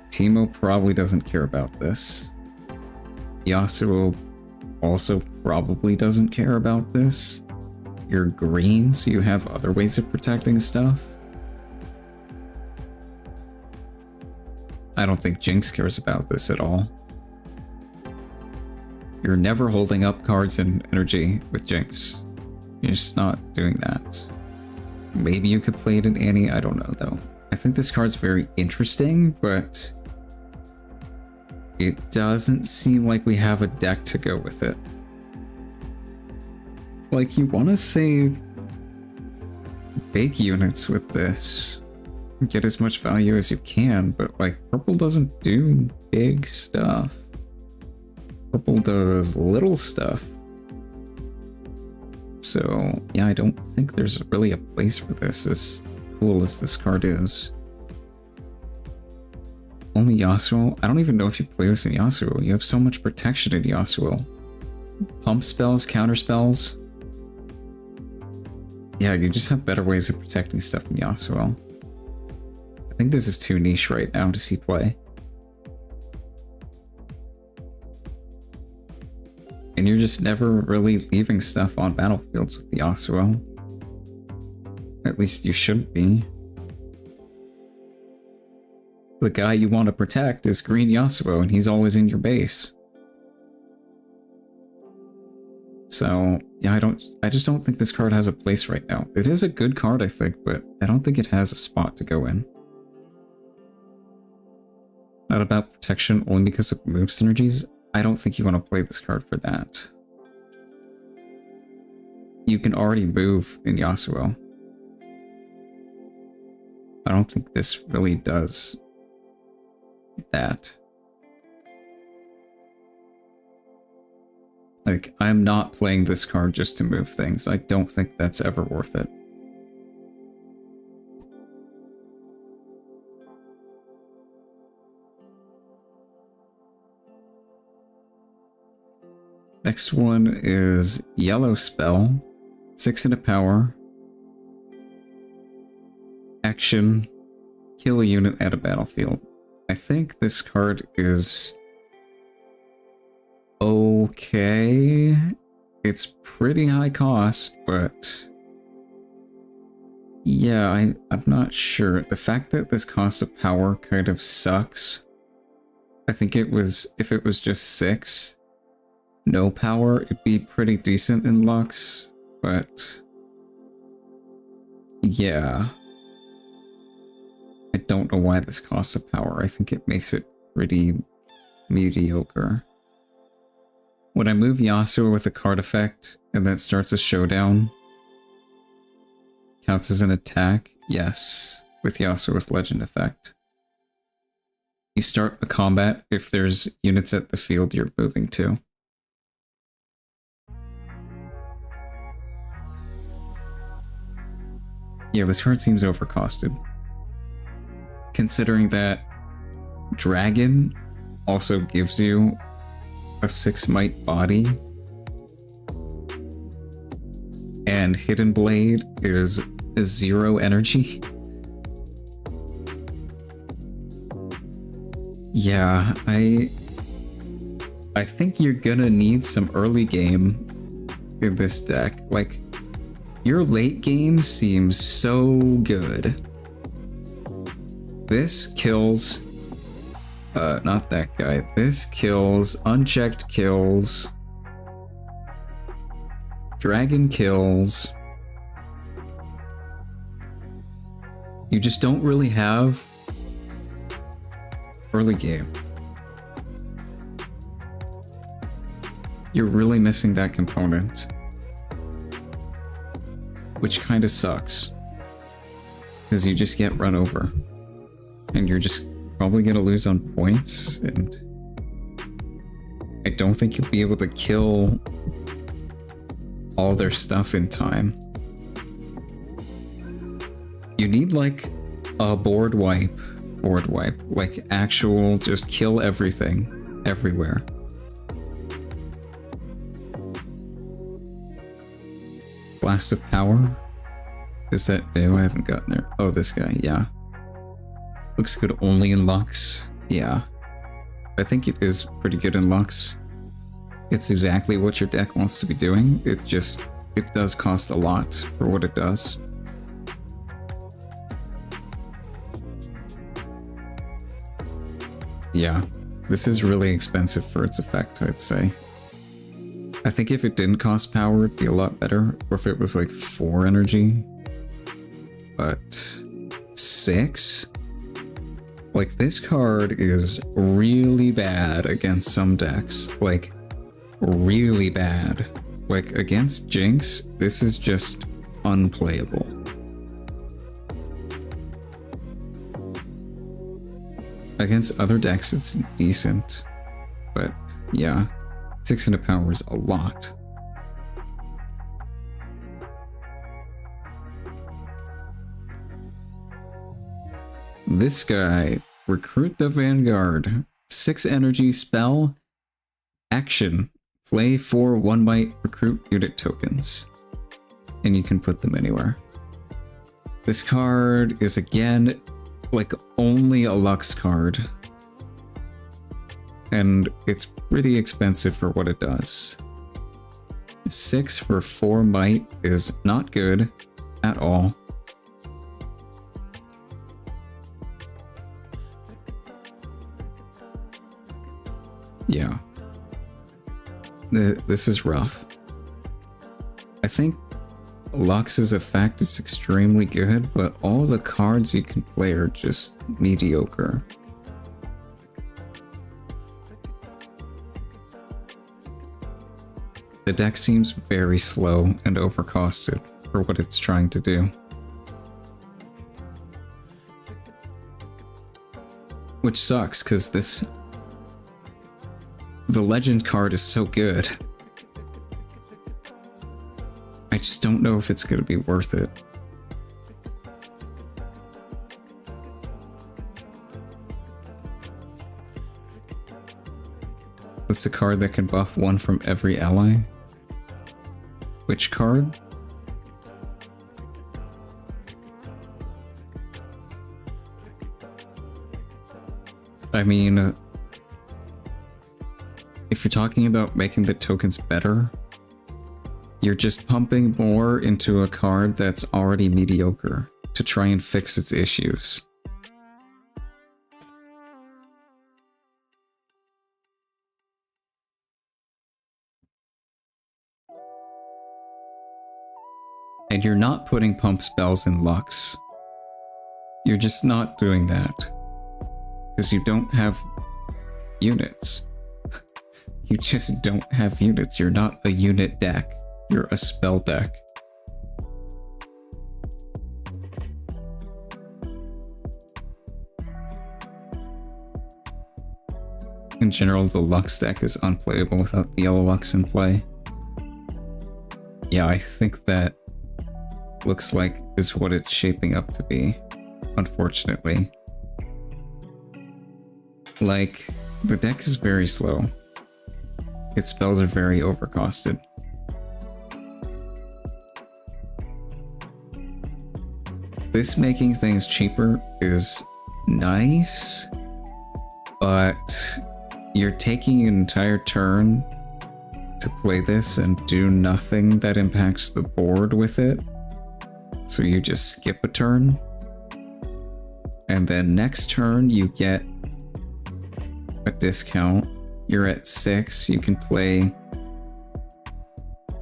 Teemo probably doesn't care about this. Yasuo also probably doesn't care about this. You're green, so you have other ways of protecting stuff. I don't think Jinx cares about this at all. You're never holding up cards and energy with Jinx. You're just not doing that. Maybe you could play it in Annie, I don't know though. I think this card's very interesting, but it doesn't seem like we have a deck to go with it. Like, you want to save big units with this. Get as much value as you can, but like, purple doesn't do big stuff. Purple does little stuff. So, yeah, I don't think there's really a place for this, as cool as this card is. Only Yasuo? I don't even know if you play this in Yasuo. You have so much protection in Yasuo. Pump spells, counter spells. Yeah, you just have better ways of protecting stuff in Yasuo. I think this is too niche right now to see play. And you're just never really leaving stuff on battlefields with the Yasuo. At least you shouldn't be. The guy you want to protect is green Yasuo, and he's always in your base. So, yeah, I just don't think this card has a place right now. It is a good card, I think, but I don't think it has a spot to go in. Not about protection only because of move synergies. I don't think you want to play this card for that. You can already move in Yasuo. I don't think this really does that. Like, I'm not playing this card just to move things. I don't think that's ever worth it. Next one is Yellow Spell. 6 in a power. Action. Kill a unit at a battlefield. I think this card is okay. It's pretty high cost, but yeah, I'm not sure. The fact that this costs a power kind of sucks. I think it was, if it was just 6, no power, it'd be pretty decent in Lux, but yeah. I don't know why this costs a power. I think it makes it pretty mediocre. When I move Yasuo with a card effect and that starts a showdown, counts as an attack? Yes, with Yasuo's legend effect. You start a combat if there's units at the field you're moving to. Yeah, this card seems overcosted. Considering that Dragon also gives you a 6 might body, and Hidden Blade is a 0 energy. Yeah, I think you're gonna need some early game in this deck. Like, your late game seems so good. This kills, not that guy. This kills, unchecked kills, dragon kills. You just don't really have early game. you're really missing that component. Which kind of sucks. Because you just get run over. And you're just probably going to lose on points. And I don't think you'll be able to kill all their stuff in time. You need like a board wipe. Like actual just kill everything. Everywhere. Blast of Power? Is that new? I haven't gotten there. Oh, this guy, yeah. Looks good only in Lux. Yeah. I think it is pretty good in Lux. It's exactly what your deck wants to be doing. It does cost a lot for what it does. Yeah. This is really expensive for its effect, I'd say. I think if it didn't cost power, it'd be a lot better. Or if it was like 4 energy. But 6? Like, this card is really bad against some decks. Like, really bad. Like, against Jinx, this is just unplayable. Against other decks, it's decent. But, yeah. 6 into power is a lot. This guy, Recruit the Vanguard. 6 energy spell. Action. Play 4 1-bite recruit unit tokens. And you can put them anywhere. This card is again, like, only a Lux card. And it's pretty expensive for what it does. 6 for 4 might is not good at all. Yeah. This is rough. I think Lux's effect is extremely good, but all the cards you can play are just mediocre. The deck seems very slow and overcosted for what it's trying to do. Which sucks, because the legend card is so good. I just don't know if it's going to be worth it. It's a card that can buff 1 from every ally. Which card? I mean, if you're talking about making the tokens better, you're just pumping more into a card that's already mediocre to try and fix its issues. And you're not putting pump spells in Lux. You're just not doing that. Because you don't have units. You just don't have units. You're not a unit deck. You're a spell deck. In general, the Lux deck is unplayable without the yellow Lux in play. Yeah, I think that looks like is what it's shaping up to be, unfortunately. Like, the deck is very slow. Its spells are very overcosted. This making things cheaper is nice, but you're taking an entire turn to play this and do nothing that impacts the board with it. So you just skip a turn. And then next turn you get a discount. You're at 6, you can play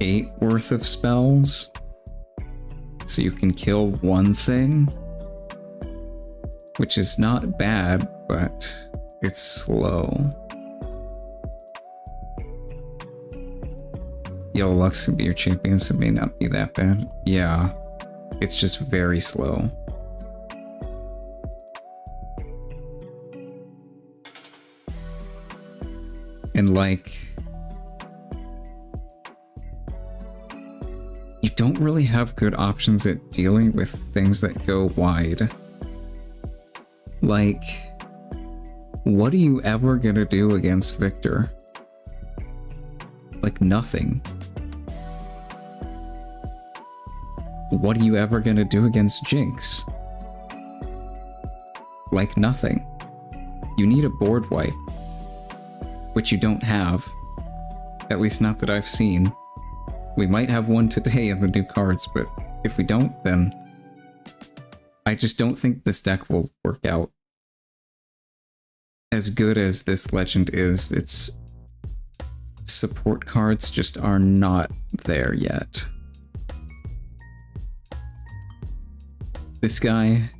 8 worth of spells. So you can kill 1 thing. Which is not bad, but it's slow. Yellow Lux can be your champion, so it may not be that bad. Yeah, it's just very slow. And like, you don't really have good options at dealing with things that go wide. Like, what are you ever gonna do against Victor? Like, nothing. What are you ever gonna do against Jinx? Like, nothing. You need a board wipe, which you don't have. At least not that I've seen. We might have one today in the new cards, but if we don't, then I just don't think this deck will work out. As good as this legend is, its support cards just are not there yet. This guy,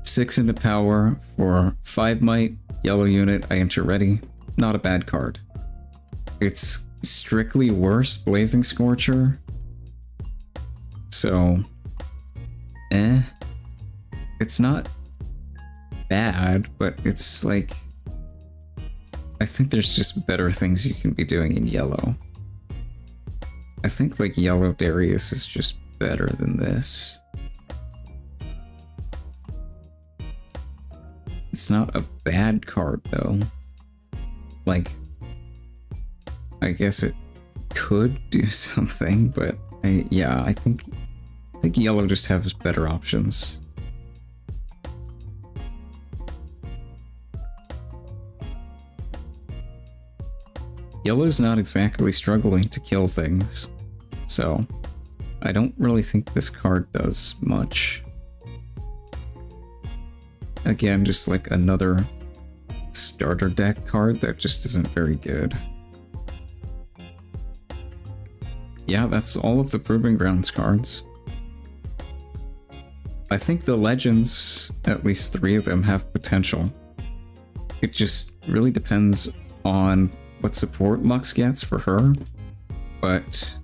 6 into power for 5 might, yellow unit, I enter ready. Not a bad card. It's strictly worse Blazing Scorcher. So, it's not bad, but it's like, I think there's just better things you can be doing in yellow. I think like yellow Darius is just better than this. It's not a bad card though. Like, I guess it could do something, but I think yellow just has better options. Yellow's not exactly struggling to kill things, so I don't really think this card does much. Again, just like another starter deck card that just isn't very good. Yeah, that's all of the Proving Grounds cards. I think the Legends, at least 3 of them, have potential. It just really depends on what support Lux gets for her, but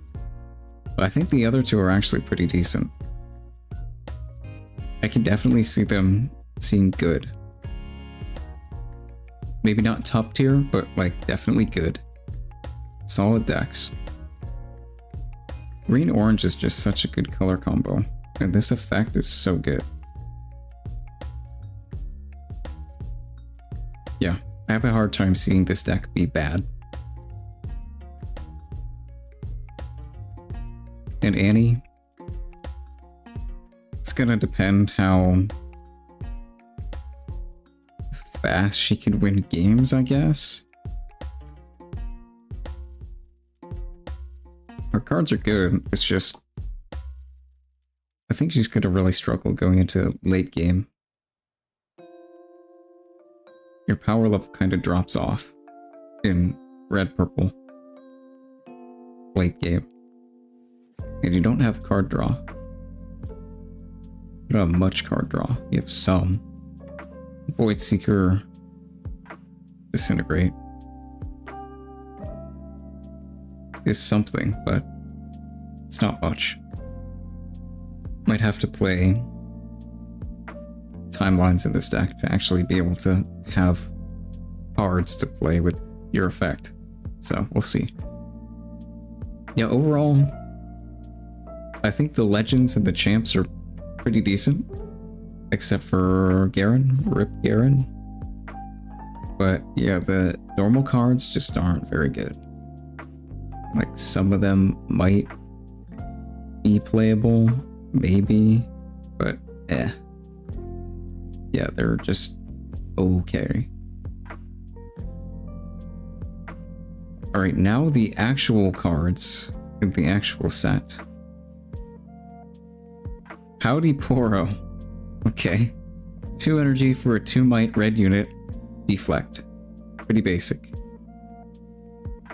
I think the other 2 are actually pretty decent. I can definitely see them seeing good. Maybe not top tier, but like definitely good. Solid decks. Green-orange is just such a good color combo, and this effect is so good. Yeah, I have a hard time seeing this deck be bad. And Annie, it's gonna depend how fast she can win games, I guess. Her cards are good, it's just, I think she's gonna really struggle going into late game. Your power level kind of drops off in red-purple late game. And you don't have card draw. You don't have much card draw. You have some. Void Seeker, Disintegrate is something, but it's not much. Might have to play timelines in this deck to actually be able to have cards to play with your effect. So we'll see. Yeah, overall, I think the Legends and the Champs are pretty decent. Except for Garen, Rip Garen. But yeah, the normal cards just aren't very good. Like, some of them might be playable, maybe, but yeah, they're just okay. Alright, now the actual cards in the actual set. Howdy Poro. Okay. 2 energy for a 2 might red unit. Deflect. Pretty basic.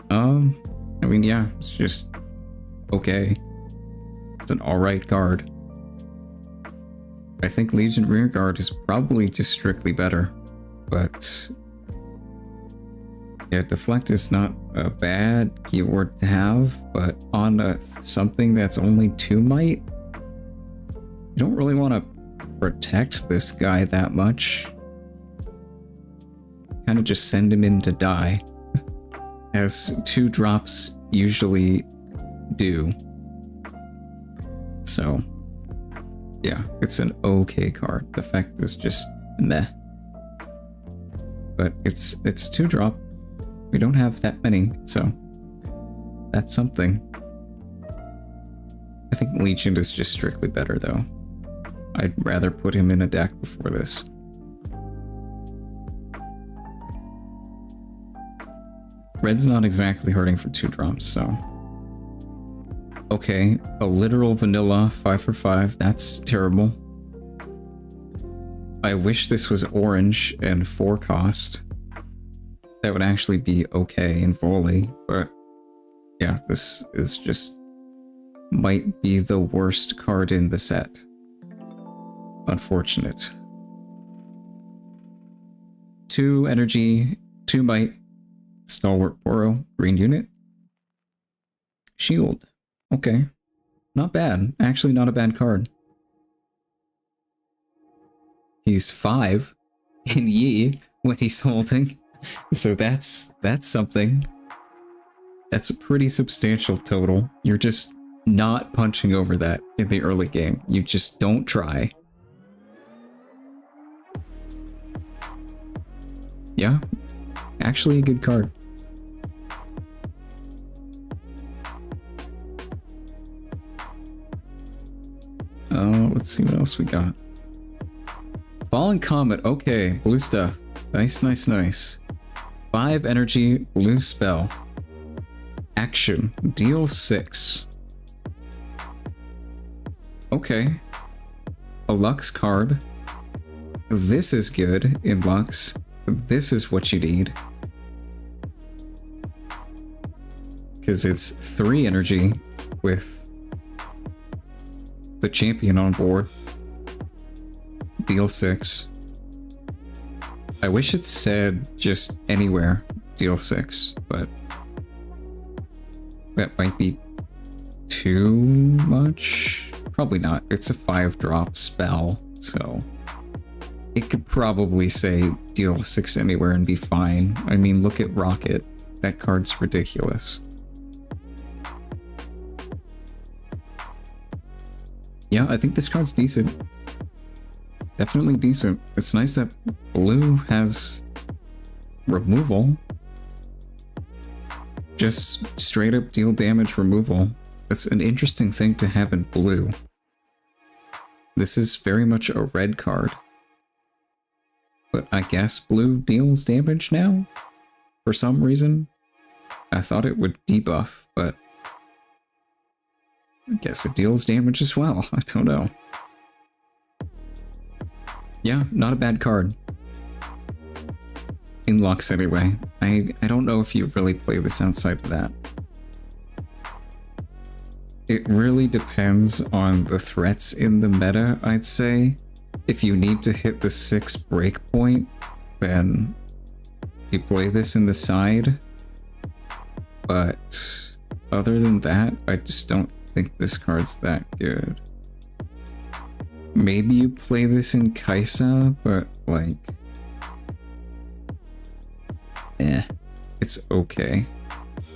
I mean, yeah, it's just okay. It's an alright card. I think Legion Rearguard is probably just strictly better, but Yeah, deflect is not a bad keyword to have, but on something that's only 2 might, you don't really want to protect this guy that much. Kind of just send him in to die, as 2 drops usually do. So, yeah, it's an okay card. The effect is just meh. But it's 2 drop. We don't have that many, so that's something. I think Legion is just strictly better, though. I'd rather put him in a deck before this. Red's not exactly hurting for 2 drops, so... Okay, a literal vanilla 5 for 5, that's terrible. I wish this was orange and 4 cost. That would actually be okay in volley, but yeah, this is just might be the worst card in the set. Unfortunate. 2 energy, 2 might, stalwart Boro, green unit. Shield. Okay. Not bad. Actually not a bad card. He's 5 in Yi when he's holding. So that's something. That's a pretty substantial total. You're just not punching over that in the early game. You just don't try. Yeah, actually a good card. Let's see what else we got. Fallen Comet, okay, blue stuff. Nice, nice, nice. 5 energy, blue spell. Action, deal 6. Okay. A Lux card. This is good in Lux. This is what you need. Because it's 3 energy with the champion on board. Deal 6. I wish it said just anywhere deal 6, but that might be too much. Probably not. It's a 5-drop spell, so it could probably say deal 6 anywhere and be fine. I mean, look at Rocket. That card's ridiculous. Yeah, I think this card's decent. Definitely decent. It's nice that blue has removal. Just straight up deal damage removal. That's an interesting thing to have in blue. This is very much a red card. But I guess blue deals damage now? For some reason? I thought it would debuff, but I guess it deals damage as well. I don't know. Yeah, not a bad card. In Lux anyway. I don't know if you really play this outside of that. It really depends on the threats in the meta, I'd say. If you need to hit the 6 breakpoint, then you play this in the side. But other than that, I just don't think this card's that good. Maybe you play this in Kaisa, but like... it's okay.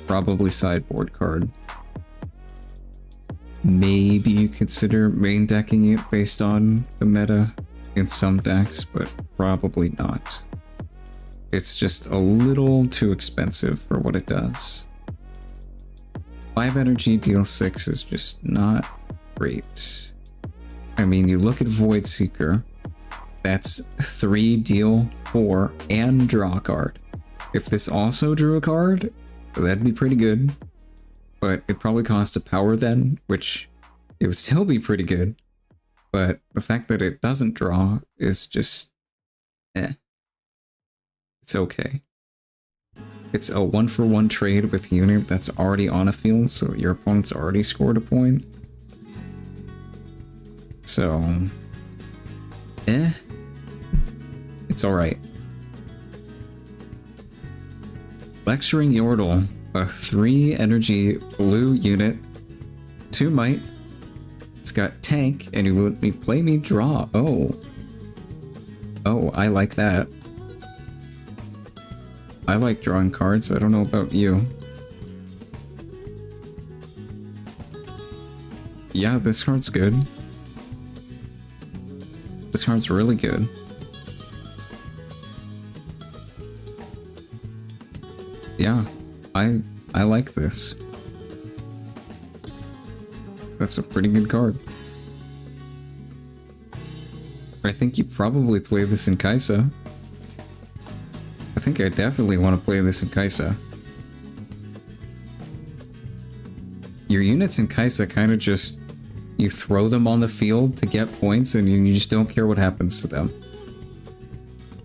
Probably sideboard card. Maybe you consider main decking it based on the meta in some decks, but probably not. It's just a little too expensive for what it does. 5 energy deal 6 is just not great. I mean, you look at Void Seeker, that's 3 deal 4 and draw a card. If this also drew a card, that'd be pretty good. But it probably cost a power then, which it would still be pretty good. But the fact that it doesn't draw is just it's okay. It's a 1-for-1 trade with unit that's already on a field, so your opponent's already scored a point. So, it's alright. Lecturing Yordle, a 3 energy blue unit, 2 might. It's got tank, and you would play me draw. Oh. Oh, I like that. I like drawing cards. I don't know about you. Yeah, this card's good. This card's really good. Yeah, I like this. That's a pretty good card. I think you probably play this in Kaisa. I think I definitely want to play this in Kaisa. Your units in Kaisa kind of just... You throw them on the field to get points and you just don't care what happens to them.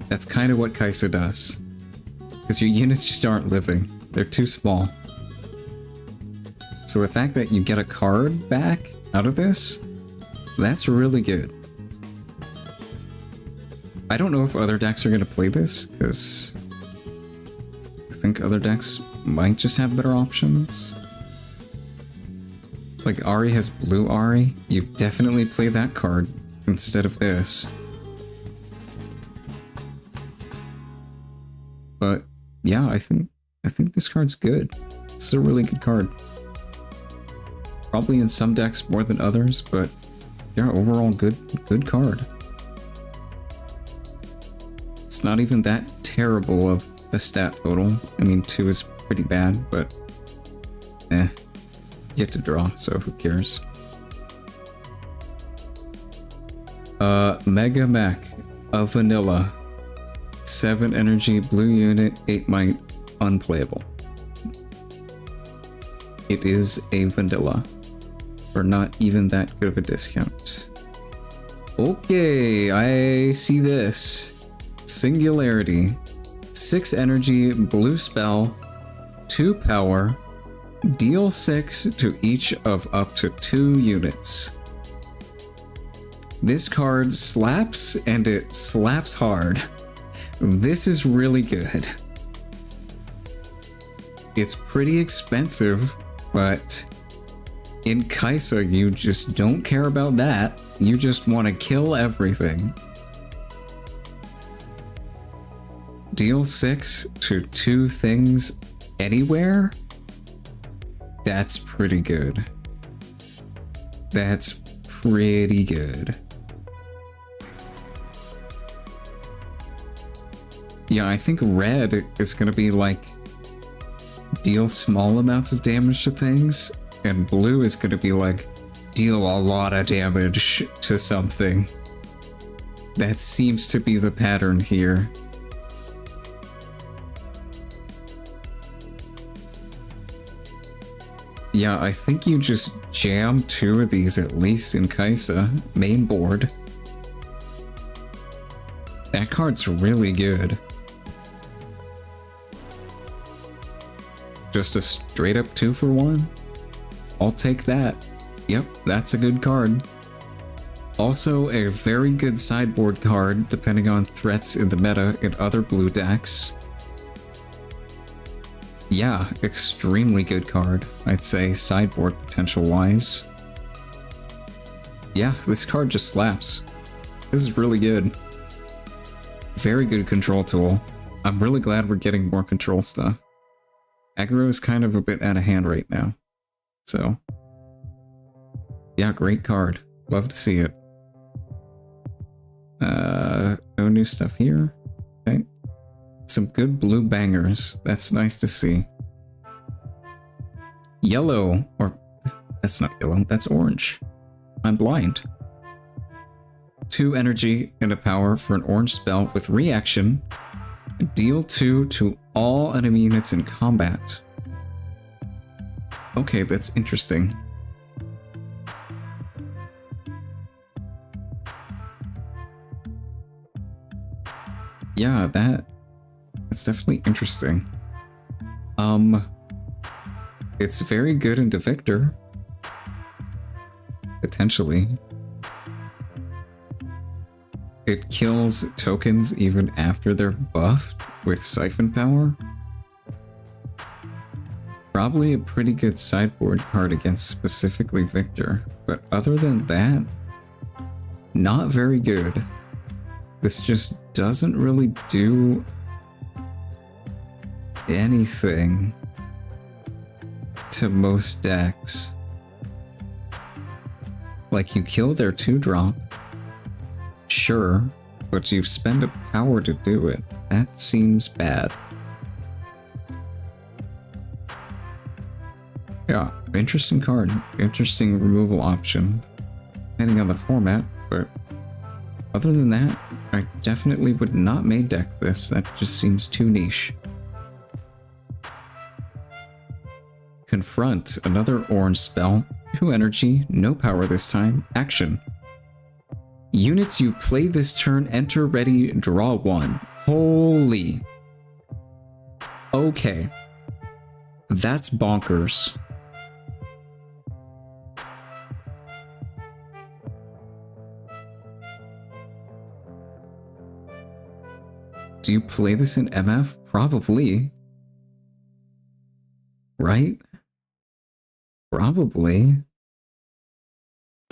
That's kind of what Kaisa does. Because your units just aren't living. They're too small. So the fact that you get a card back out of this, that's really good. I don't know if other decks are going to play this, because I think other decks might just have better options. Like Ari has blue Ari, you definitely play that card instead of this. But yeah, I think this card's good. This is a really good card. Probably in some decks more than others, but yeah, overall good card. It's not even that terrible of a stat total. I mean, 2 is pretty bad, but you get to draw, so who cares? Mega Mech, a vanilla. 7 energy, blue unit, 8 might, unplayable. It is a vanilla. For not even that good of a discount. Okay, I see this. Singularity. 6 energy, blue spell, 2 power, deal 6 to each of up to 2 units. This card slaps, and it slaps hard. This is really good. It's pretty expensive, but in Kaisa, you just don't care about that. You just want to kill everything. Deal 6 to 2 things anywhere? That's pretty good. That's pretty good. Yeah, I think red is gonna be like deal small amounts of damage to things, and blue is gonna be like deal a lot of damage to something. That seems to be the pattern here. Yeah, I think you just jam 2 of these at least in Kaisa, main board. That card's really good. Just a straight up 2 for 1? I'll take that. Yep, that's a good card. Also a very good sideboard card depending on threats in the meta in other blue decks. Yeah, extremely good card, I'd say, sideboard potential wise. Yeah, this card just slaps. This is really good. Very good control tool. I'm really glad we're getting more control stuff. Aggro is kind of a bit out of hand right now. So, yeah, great card. Love to see it. No new stuff here. Okay. Some good blue bangers. That's nice to see. Yellow, or that's not yellow, that's orange. I'm blind. 2 energy and a power for an orange spell with reaction. Deal 2 to all enemy units in combat. Okay, that's interesting. Yeah, that's definitely interesting. It's very good into Victor. Potentially. It kills tokens even after they're buffed with Siphon Power. probably a pretty good sideboard card against specifically Victor, but other than that, not very good. This just doesn't really do anything to most decks. Like, you kill their 2-drop, sure, but you've spent a power to do it. That seems bad. Yeah, interesting card. Interesting removal option, depending on the format, but other than that, I definitely would not main deck this. That just seems too niche. Confront, another orange spell. 2 energy, no power this time. Action. Units you play this turn enter ready, draw 1. Holy. Okay. That's bonkers. Do you play this in MF? Probably. Right? Probably.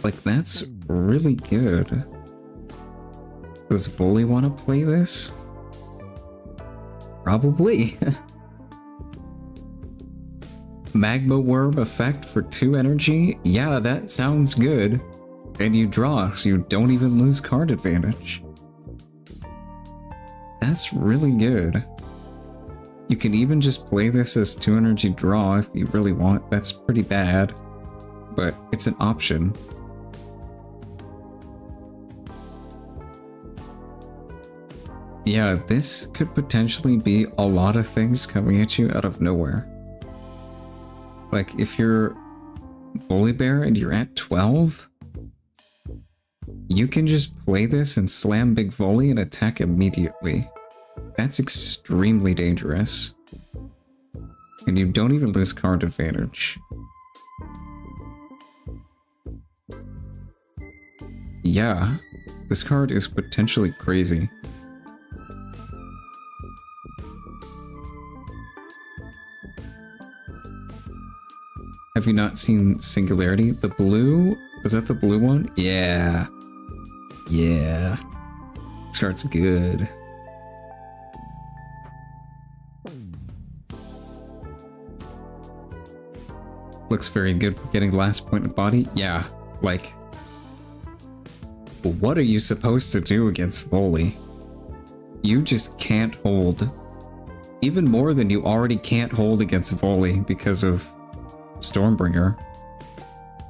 Like, that's really good. Does Volley want to play this? Probably. Magma Worm effect for 2 energy? Yeah, that sounds good. And you draw, so you don't even lose card advantage. That's really good. You can even just play this as 2 energy draw if you really want. That's pretty bad, but it's an option. Yeah, this could potentially be a lot of things coming at you out of nowhere. Like, if you're Volibear and you're at 12, you can just play this and slam Big Volley and attack immediately. That's extremely dangerous. And you don't even lose card advantage. Yeah, this card is potentially crazy. Have you not seen Singularity? The blue? Is that the blue one? Yeah. Yeah. This card's good. Looks very good for getting last point of body. Yeah, like, what are you supposed to do against Volley? You just can't hold. Even more than you already can't hold against Volley because of Stormbringer.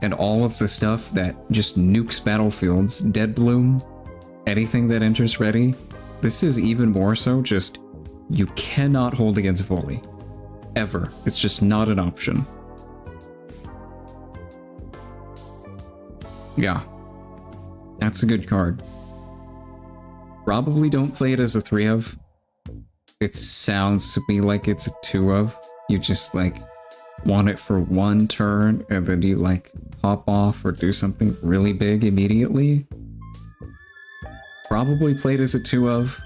And all of the stuff that just nukes battlefields. Dead Bloom, anything that enters ready. This is even more so just, you cannot hold against Volley. Ever. It's just not an option. Yeah, that's a good card. Probably don't play it as a 3 of. It sounds to me like it's a 2 of. You just like want it for 1 turn and then you like pop off or do something really big immediately. Probably played as a 2 of.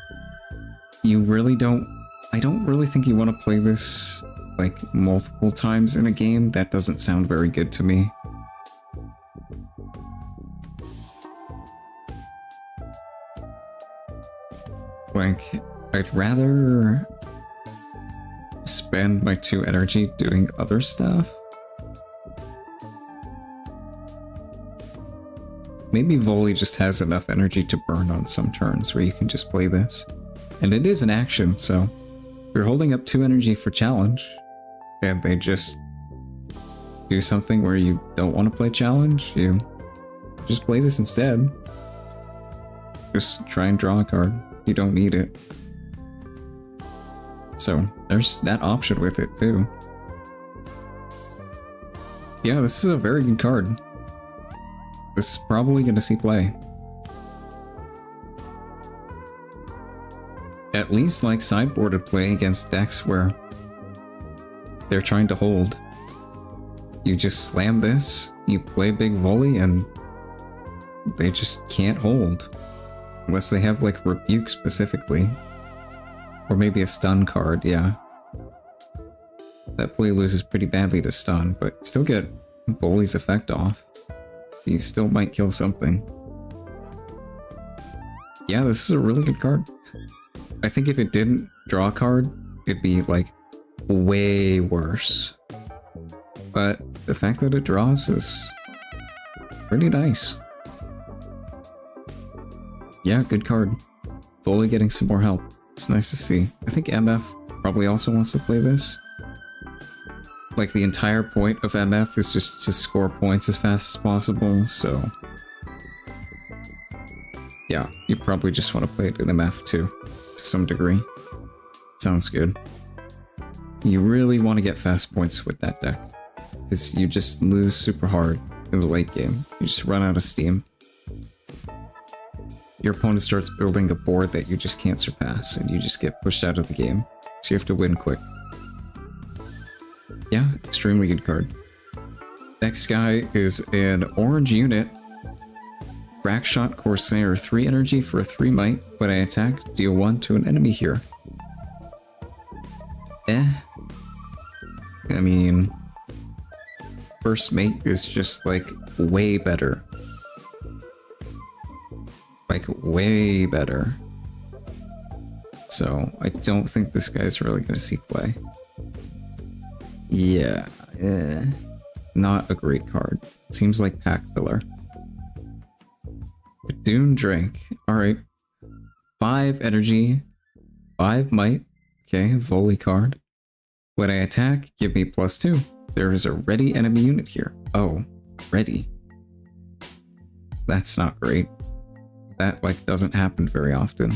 You really don't... I don't really think you want to play this like multiple times in a game. That doesn't sound very good to me. Like, I'd rather spend my 2 energy doing other stuff. Maybe Volley just has enough energy to burn on some turns where you can just play this. And it is an action, so if you're holding up 2 energy for challenge, and they just do something where you don't want to play challenge, you just play this instead. Just try and draw a card. You don't need it. So there's that option with it too. Yeah, this is a very good card. This is probably going to see play. At least like sideboarded play against decks where they're trying to hold. You just slam this, you play Big Volley, and they just can't hold. Unless they have like Rebuke specifically. Or maybe a stun card, yeah. That play loses pretty badly to stun, but still get Bully's effect off. So you still might kill something. Yeah, this is a really good card. I think if it didn't draw a card, it'd be like way worse. But the fact that it draws is pretty nice. Yeah, good card. Fully getting some more help. It's nice to see. I think MF probably also wants to play this. Like, the entire point of MF is just to score points as fast as possible, so... yeah, you probably just want to play it in MF too, to some degree. Sounds good. You really want to get fast points with that deck, because you just lose super hard in the late game. You just run out of steam. Your opponent starts building a board that you just can't surpass, and you just get pushed out of the game. So you have to win quick. Yeah, extremely good card. Next guy is an orange unit. Crackshot Corsair, 3 energy for a 3 might. When I attack, deal 1 to an enemy here. I mean, first mate is just like way better. Like way better. So I don't think this guy's really gonna see play. Yeah, not a great card. Seems like pack filler. Dune Drink. Alright. 5 energy, 5 might. Okay, volley card. When I attack, give me +2. There is a ready enemy unit here. Oh, ready. That's not great. That, like, doesn't happen very often.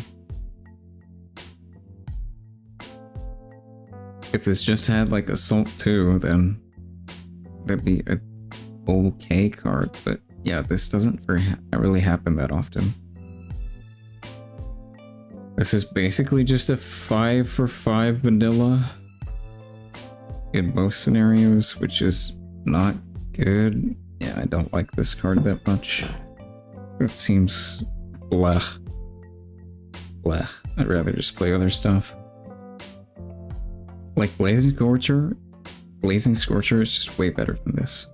If this just had, like, Assault 2, then that'd be a okay card, but yeah, this doesn't really happen that often. This is basically just a 5 for 5 vanilla in most scenarios, which is not good. Yeah, I don't like this card that much. It seems blech. Blech. I'd rather just play other stuff. Like Blazing Scorcher is just way better than this.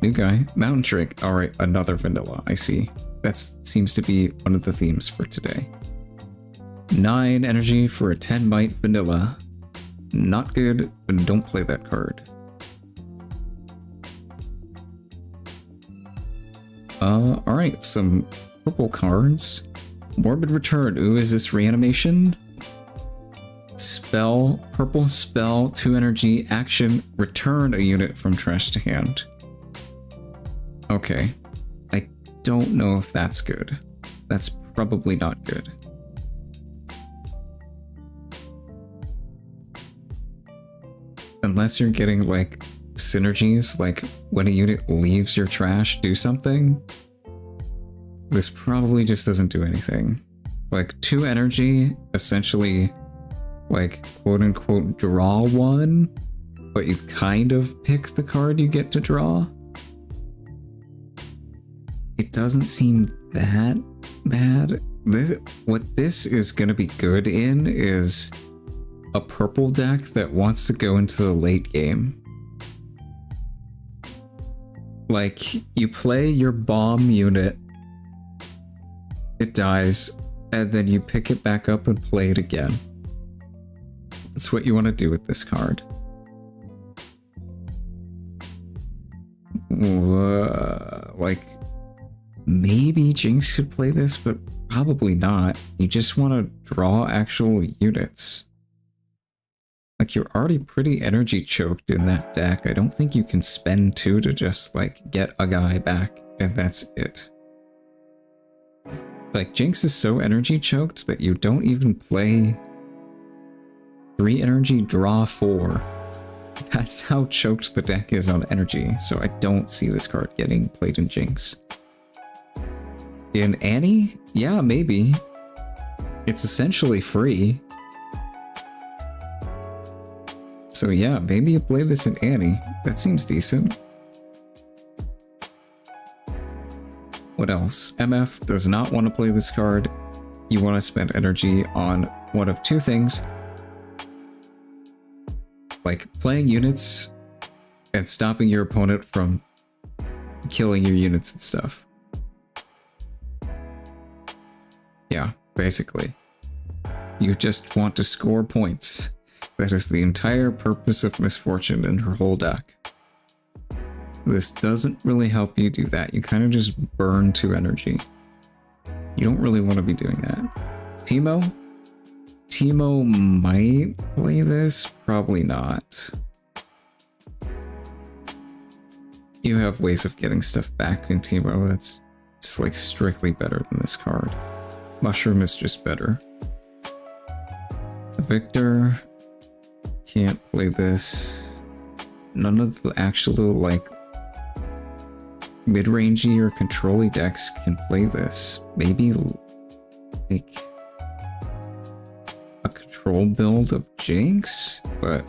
New guy, Mountain Trick. Alright, another vanilla, I see. That seems to be one of the themes for today. 9 energy for a 10 might vanilla. Not good, but don't play that card. Alright, some purple cards. Morbid Return. Ooh, is this reanimation? Spell, purple spell, 2 energy, action, return a unit from trash to hand. Okay. I don't know if that's good. That's probably not good. Unless you're getting, like, synergies, like when a unit leaves your trash, do something. This probably just doesn't do anything. Like, 2 energy, essentially, like, quote-unquote, draw 1, but you kind of pick the card you get to draw. It doesn't seem that bad. What this is gonna be good in is a purple deck that wants to go into the late game. Like, you play your bomb unit, it dies, and then you pick it back up and play it again. That's what you want to do with this card. Like, maybe Jinx could play this, but probably not. You just want to draw actual units. Like, you're already pretty energy choked in that deck. I don't think you can spend 2 to just, like, get a guy back, and that's it. Like, Jinx is so energy choked that you don't even play 3 energy, draw 4. That's how choked the deck is on energy, so I don't see this card getting played in Jinx. In Annie? Yeah, maybe. It's essentially free. So yeah, maybe you play this in Annie. That seems decent. What else? MF does not want to play this card. you want to spend energy on one of two things. Like playing units and stopping your opponent from killing your units and stuff. Yeah, basically. You just want to score points. That is the entire purpose of Misfortune in her whole deck. This doesn't really help you do that. You kind of just burn 2 energy. You don't really want to be doing that. Teemo? Teemo might play this, probably not. You have ways of getting stuff back in Teemo that's just like strictly better than this card. Mushroom is just better. Victor can't play this. None of the actual like mid-rangey or control-y decks can play this. Maybe like a control build of Jinx, but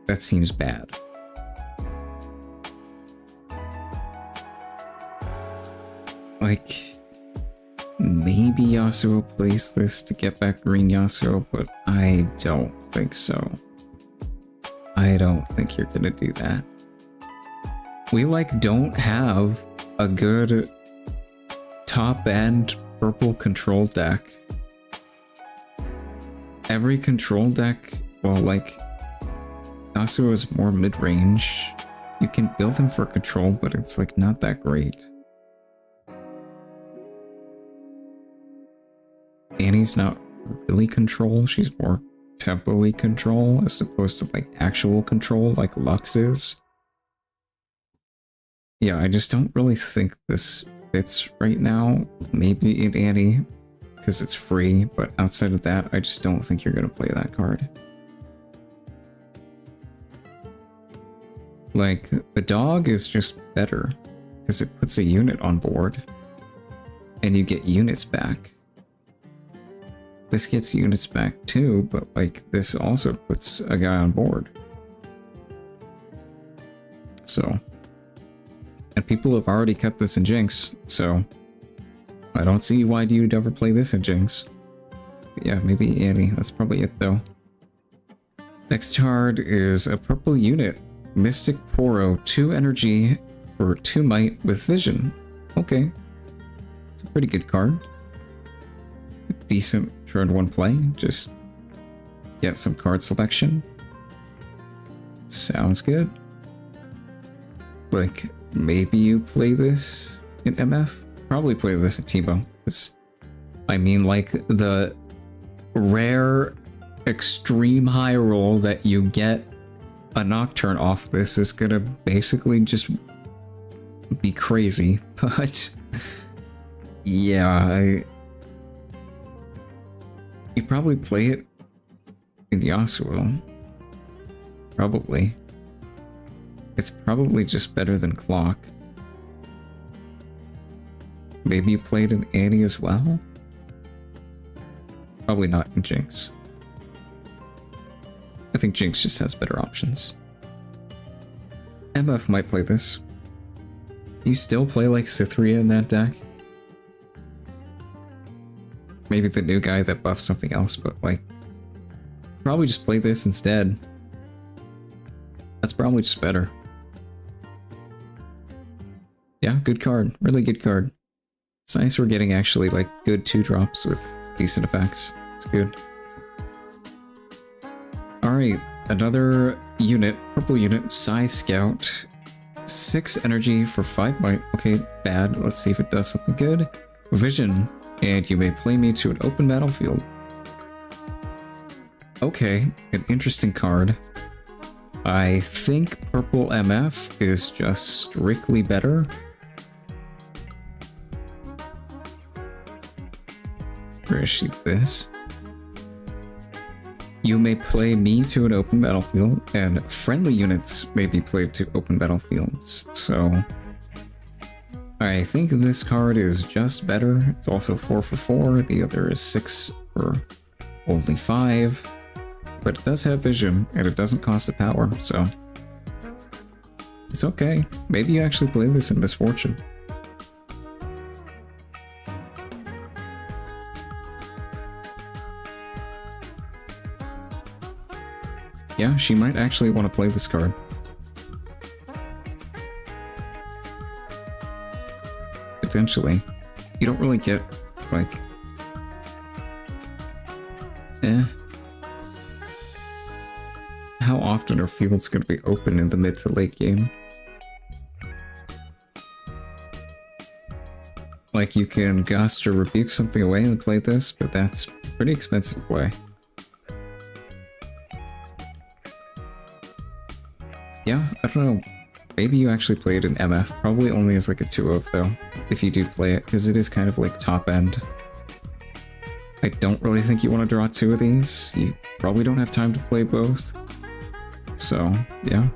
that seems bad. Like, maybe Yasuo plays this to get back green Yasuo, but I don't think so. I don't think you're gonna do that. We like don't have a good top-end purple control deck. Every control deck, well, like, Yasuo is more mid-range. You can build him for control, but it's like not that great. Annie's not really control, she's more tempo-y control as opposed to like actual control like Lux is. Yeah, I just don't really think this fits right now. Maybe in Annie, because it's free, but outside of that, I just don't think you're going to play that card. Like, the dog is just better, because it puts a unit on board, and you get units back. This gets units back too, but like, this also puts a guy on board. So... and people have already cut this in Jinx, so I don't see why you'd ever play this in Jinx. But yeah, maybe Annie. That's probably it, though. Next card is a purple unit. Mystic Poro, 2 energy for 2 might with vision. Okay. It's a pretty good card. Decent turn 1 play. Just get some card selection. Sounds good. Like... maybe you play this in MF? Probably play this in Teemo. I mean, like, the rare extreme high roll that you get a Nocturne off this is gonna basically just be crazy. But yeah, you probably play it in Yasuo. Probably. It's probably just better than Clock. Maybe you played in Annie as well? Probably not in Jinx. I think Jinx just has better options. MF might play this. Do you still play like Cytherea in that deck? Maybe the new guy that buffs something else, but like... probably just play this instead. That's probably just better. Yeah, good card. Really good card. It's nice we're getting actually like good 2-drops with decent effects. It's good. Alright, another unit, purple unit, Psy Scout. 6 energy for 5 might. Okay, bad. Let's see if it does something good. Vision, and you may play me to an open battlefield. Okay, an interesting card. I think purple MF is just strictly better. Where is she? This. You may play me to an open battlefield, and friendly units may be played to open battlefields. So, I think this card is just better. It's also 4 for 4. The other is 6 for only 5. But it does have vision, and it doesn't cost a power, so... it's okay. Maybe you actually play this in Misfortune. Yeah, she might actually want to play this card. Potentially. You don't really get, like... How often are fields going to be open in the mid to late game? Like, you can gust or rebuke something away and play this, but that's pretty expensive play. Yeah, I don't know. Maybe you actually play it in MF. Probably only as like a 2-of though, if you do play it, because it is kind of like top end. I don't really think you want to draw 2 of these. You probably don't have time to play both. So, yeah.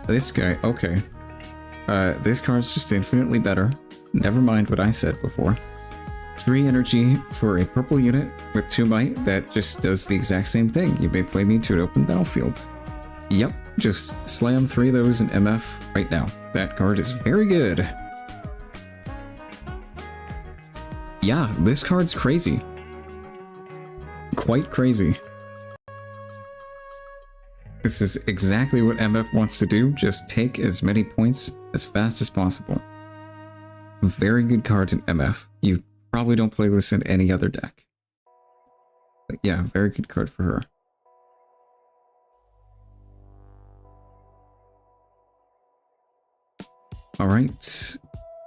This guy, okay. This card's just infinitely better. Never mind what I said before. 3 energy for a purple unit with 2 might that just does the exact same thing. You may play me to an open battlefield. Yep, just slam 3 of those in MF right now. That card is very good. Yeah, this card's crazy. Quite crazy. This is exactly what MF wants to do, just take as many points as fast as possible. Very good card in MF. You probably don't play this in any other deck. But yeah, very good card for her. Alright, it's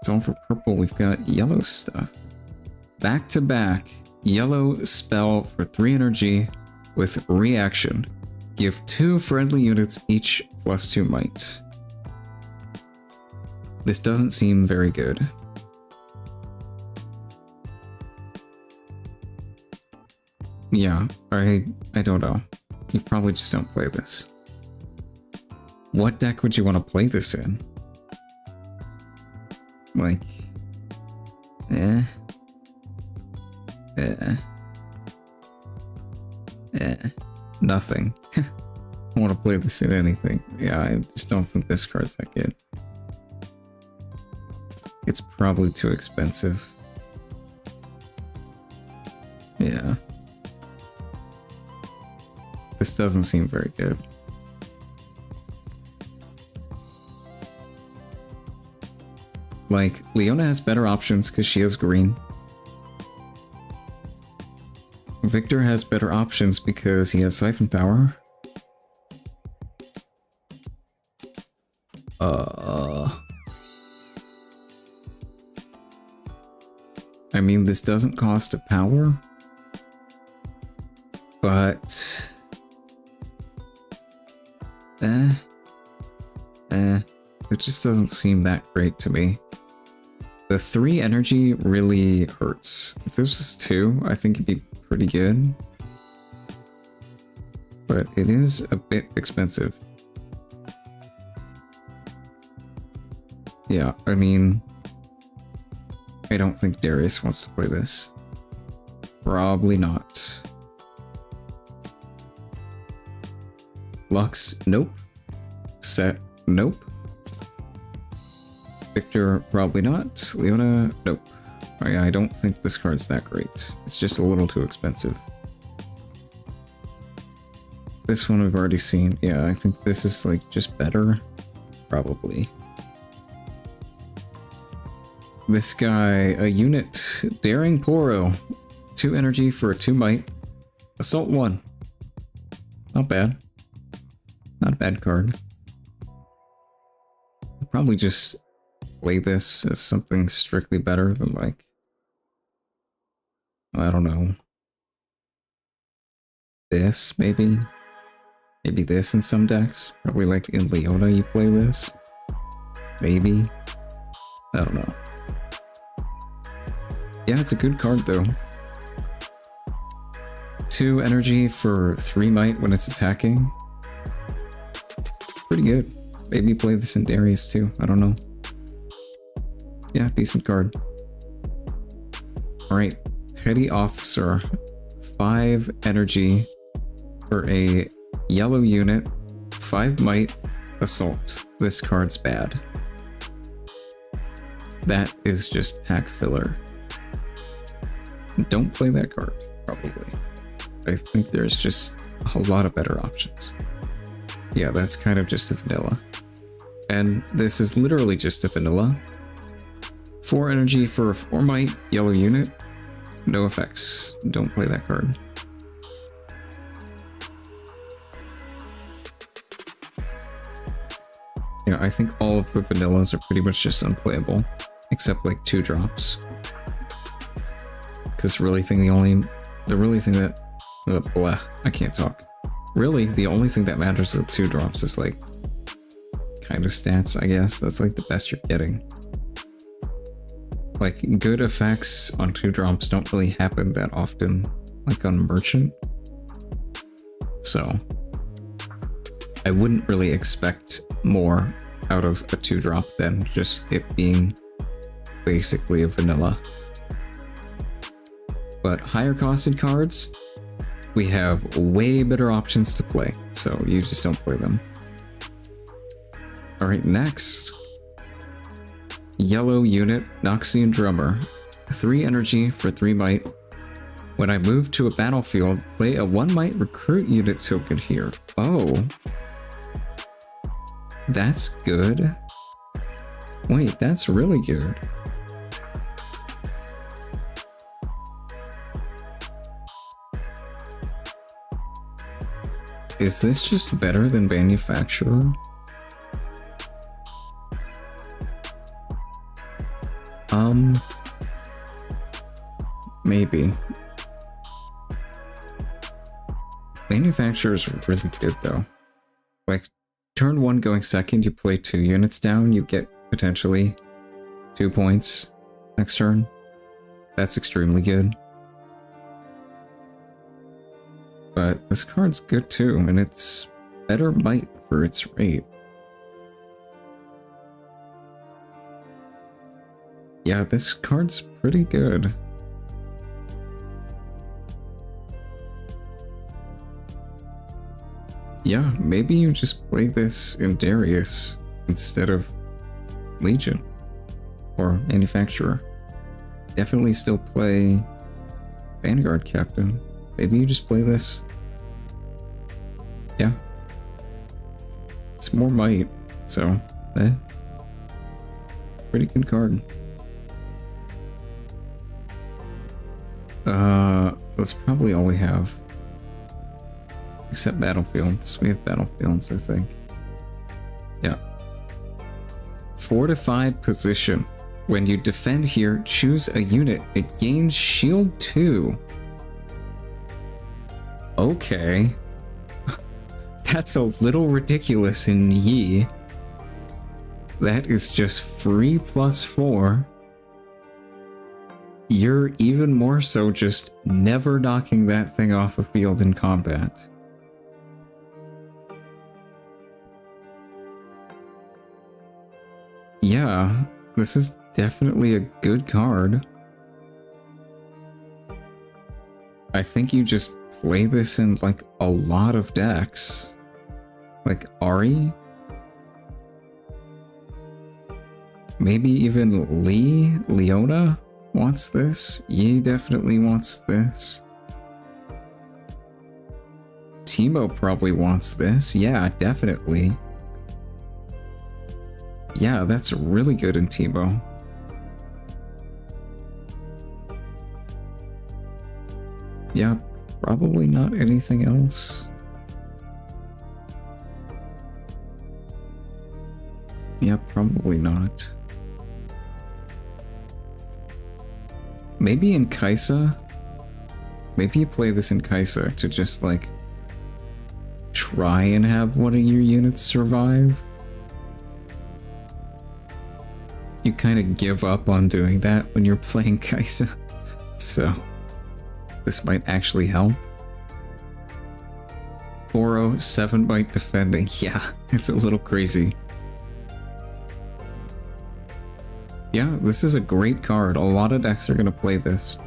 all for purple. We've got yellow stuff. Back to back, yellow spell for 3 energy with reaction. Give 2 friendly units each plus 2 might. This doesn't seem very good. Yeah, I don't know. You probably just don't play this. What deck would you want to play this in? Like, nothing. I want to play this in anything. Yeah, I just don't think this card's that good. It's probably too expensive. Yeah. This doesn't seem very good. Like, Leona has better options because she has green. Victor has better options because he has siphon power. I mean, this doesn't cost a power, but it just doesn't seem that great to me. The 3 energy really hurts. If this was 2, I think it'd be pretty good. But it is a bit expensive. Yeah, I mean, I don't think Darius wants to play this. Probably not. Lux, nope. Set, nope. Victor, probably not. Leona, nope. I don't think this card's that great. It's just a little too expensive. This one we've already seen. Yeah, I think this is like just better. Probably. This guy, a unit, Daring Poro. 2 energy for a 2 might. Assault 1. Not bad. Not a bad card. I'll probably just play this as something strictly better than, like, I don't know, this, maybe? Maybe this in some decks? Probably like in Leona you play this? Maybe? I don't know. Yeah, it's a good card though. 2 energy for 3 might when it's attacking. Pretty good. Maybe play this in Darius too, I don't know. Yeah, decent card. Alright, Petty Officer. 5 energy for a yellow unit. 5 might. Assault. This card's bad. That is just pack filler. Don't play that card, probably. I think there's just a lot of better options. Yeah, that's kind of just a vanilla. And this is literally just a vanilla. 4 energy for a 4 might yellow unit. No effects. Don't play that card. Yeah, I think all of the vanillas are pretty much just unplayable, except like 2 drops. Because really thing that blah, I can't talk. Really, the only thing that matters with 2 drops is like kind of stats, I guess. That's like the best you're getting. Like good effects on 2 drops don't really happen that often, like on Merchant. So I wouldn't really expect more out of a 2 drop than just it being basically a vanilla. But higher costed cards, we have way better options to play, so you just don't play them. Alright, next. Yellow unit, Noxian Drummer. 3 energy for 3 might. When I move to a battlefield, play a 1 might recruit unit token here. Oh. That's good. Wait, that's really good. Is this just better than Manufacturer? Maybe. Manufacturer's really good though. Like, turn 1 going second, you play 2 units down, you get potentially 2 points next turn. That's extremely good. But this card's good too, and it's better might for its rate. Yeah, this card's pretty good. Yeah, maybe you just play this in Darius instead of Legion or Manufacturer. Definitely still play Vanguard Captain. Maybe you just play this. Yeah. It's more might, so pretty good card. That's probably all we have. Except battlefields. We have battlefields, I think. Yeah. Fortified position. When you defend here, choose a unit. It gains shield 2. Okay. That's a little ridiculous in Yi. That is just free +4. You're even more so just never knocking that thing off a field in combat. Yeah, this is definitely a good card. I think you just play this in like a lot of decks. Like Ari? Maybe even Leona wants this. Yi definitely wants this. Teemo probably wants this. Yeah, definitely. Yeah, that's really good in Teemo. Yeah, probably not anything else. Yeah, probably not. Maybe in Kaisa? Maybe you play this in Kaisa to just like try and have one of your units survive. You kind of give up on doing that when you're playing Kaisa, so this might actually help. 4-0, 7 might defending. Yeah, it's a little crazy. Yeah, this is a great card. A lot of decks are going to play this.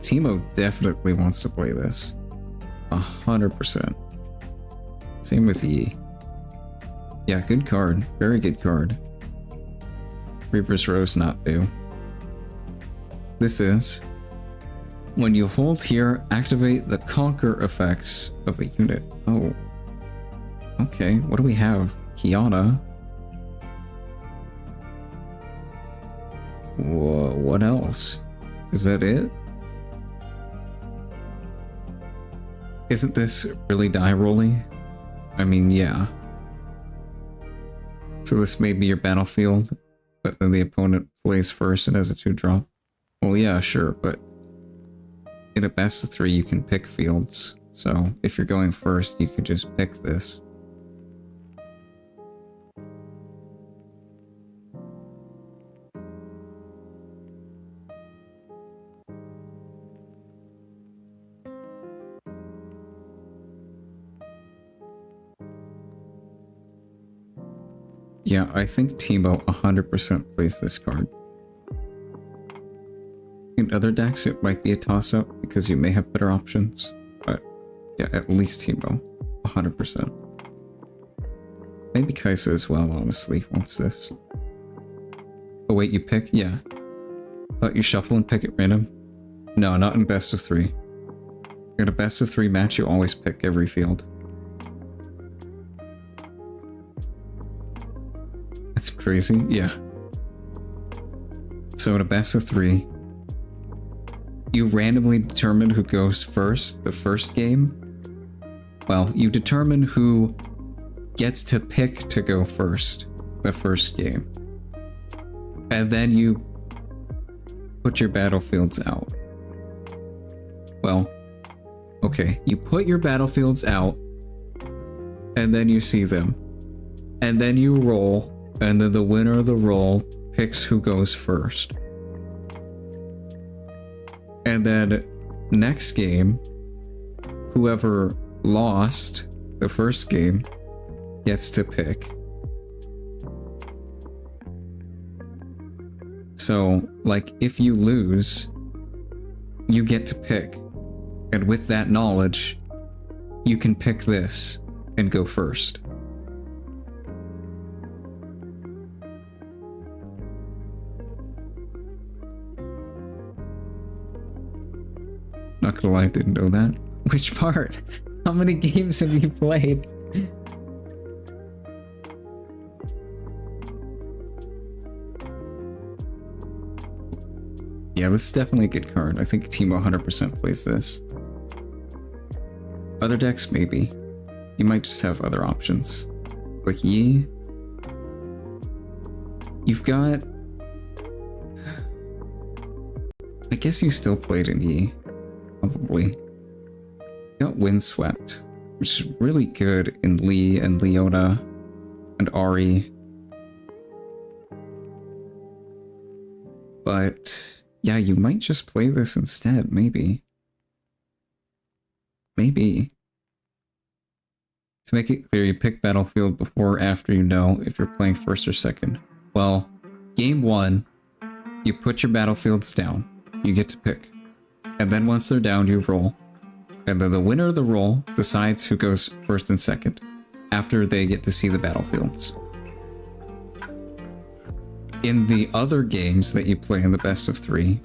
Teemo definitely wants to play this. 100%. Same with Yi. Yeah, good card. Very good card. Reaper's Rose not due. This is. When you hold here, activate the conquer effects of a unit. Oh. Okay, what do we have? Kiana. Whoa, what else? Is that it? Isn't this really die rolly? I mean, yeah. So this may be your battlefield, but then the opponent plays first and has a 2-drop. Well, yeah, sure, but in a best of 3, you can pick fields. So if you're going first, you could just pick this. Yeah, I think Timo 100% plays this card. In other decks, it might be a toss-up because you may have better options, but yeah, at least Timo, 100%. Maybe Kaisa as well, honestly, wants this. Oh wait, you pick? Yeah. Thought you shuffle and pick at random? No, not in best of 3. In a best of 3 match, you always pick every field. That's crazy, yeah. So in a best of 3, you randomly determine who goes first the first game. Well, you determine who gets to pick to go first the first game. And then you put your battlefields out. Well, okay, you put your battlefields out, and then you see them. And then you roll, and then the winner of the roll picks who goes first. And then next game, whoever lost the first game gets to pick. So, like, if you lose, you get to pick. And with that knowledge, you can pick this and go first. Not gonna lie, I didn't know that. Which part? How many games have you played? Yeah, this is definitely a good card. I think Timo 100% plays this. Other decks, maybe. You might just have other options. Like Yi. You've got... I guess you still played in Yi. Probably. You got Windswept, which is really good in Lee and Leona and Ari. But yeah, you might just play this instead, maybe. Maybe. To make it clear, you pick battlefield before or after you know if you're playing first or second. Well, game 1, you put your battlefields down. You get to pick. And then once they're down, you roll. And then the winner of the roll decides who goes first and second, after they get to see the battlefields. In the other games that you play in the best of 3,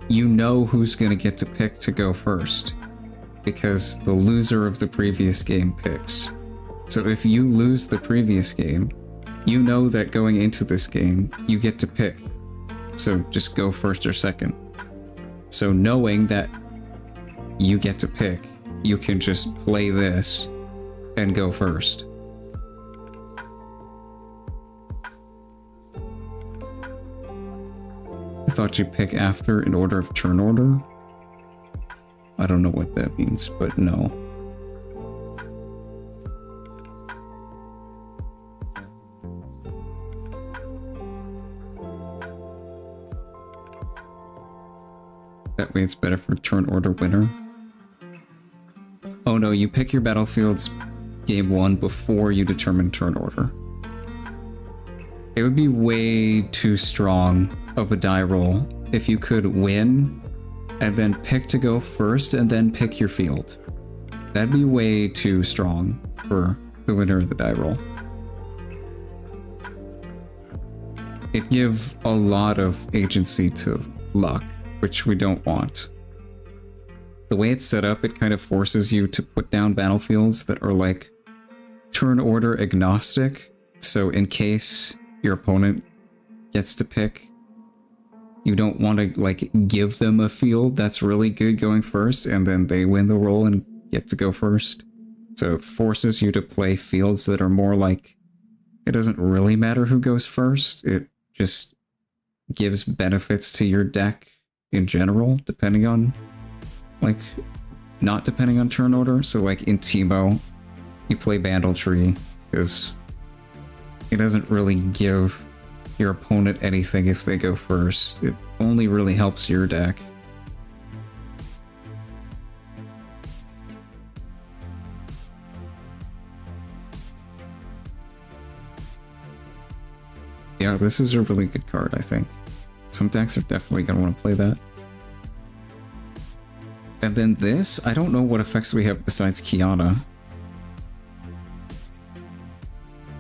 you know who's going to get to pick to go first, because the loser of the previous game picks. So if you lose the previous game, you know that going into this game, you get to pick. So just go first or second. So knowing that you get to pick, you can just play this and go first. I thought you pick after in order of turn order. I don't know what that means, but no. That way it's better for turn order winner. Oh no, you pick your battlefields game 1 before you determine turn order. It would be way too strong of a die roll if you could win and then pick to go first and then pick your field. That'd be way too strong for the winner of the die roll. It'd give a lot of agency to luck which we don't want. The way it's set up, it kind of forces you to put down battlefields that are like turn order agnostic. So in case your opponent gets to pick, you don't want to like give them a field that's really good going first and then they win the roll and get to go first. So it forces you to play fields that are more like, it doesn't really matter who goes first. It just gives benefits to your deck in general, depending on, like, not depending on turn order. So like in Teemo, you play Bandletree because it doesn't really give your opponent anything if they go first. It only really helps your deck. Yeah, this is a really good card, I think. Some decks are definitely going to want to play that. And then this, I don't know what effects we have besides Kiana.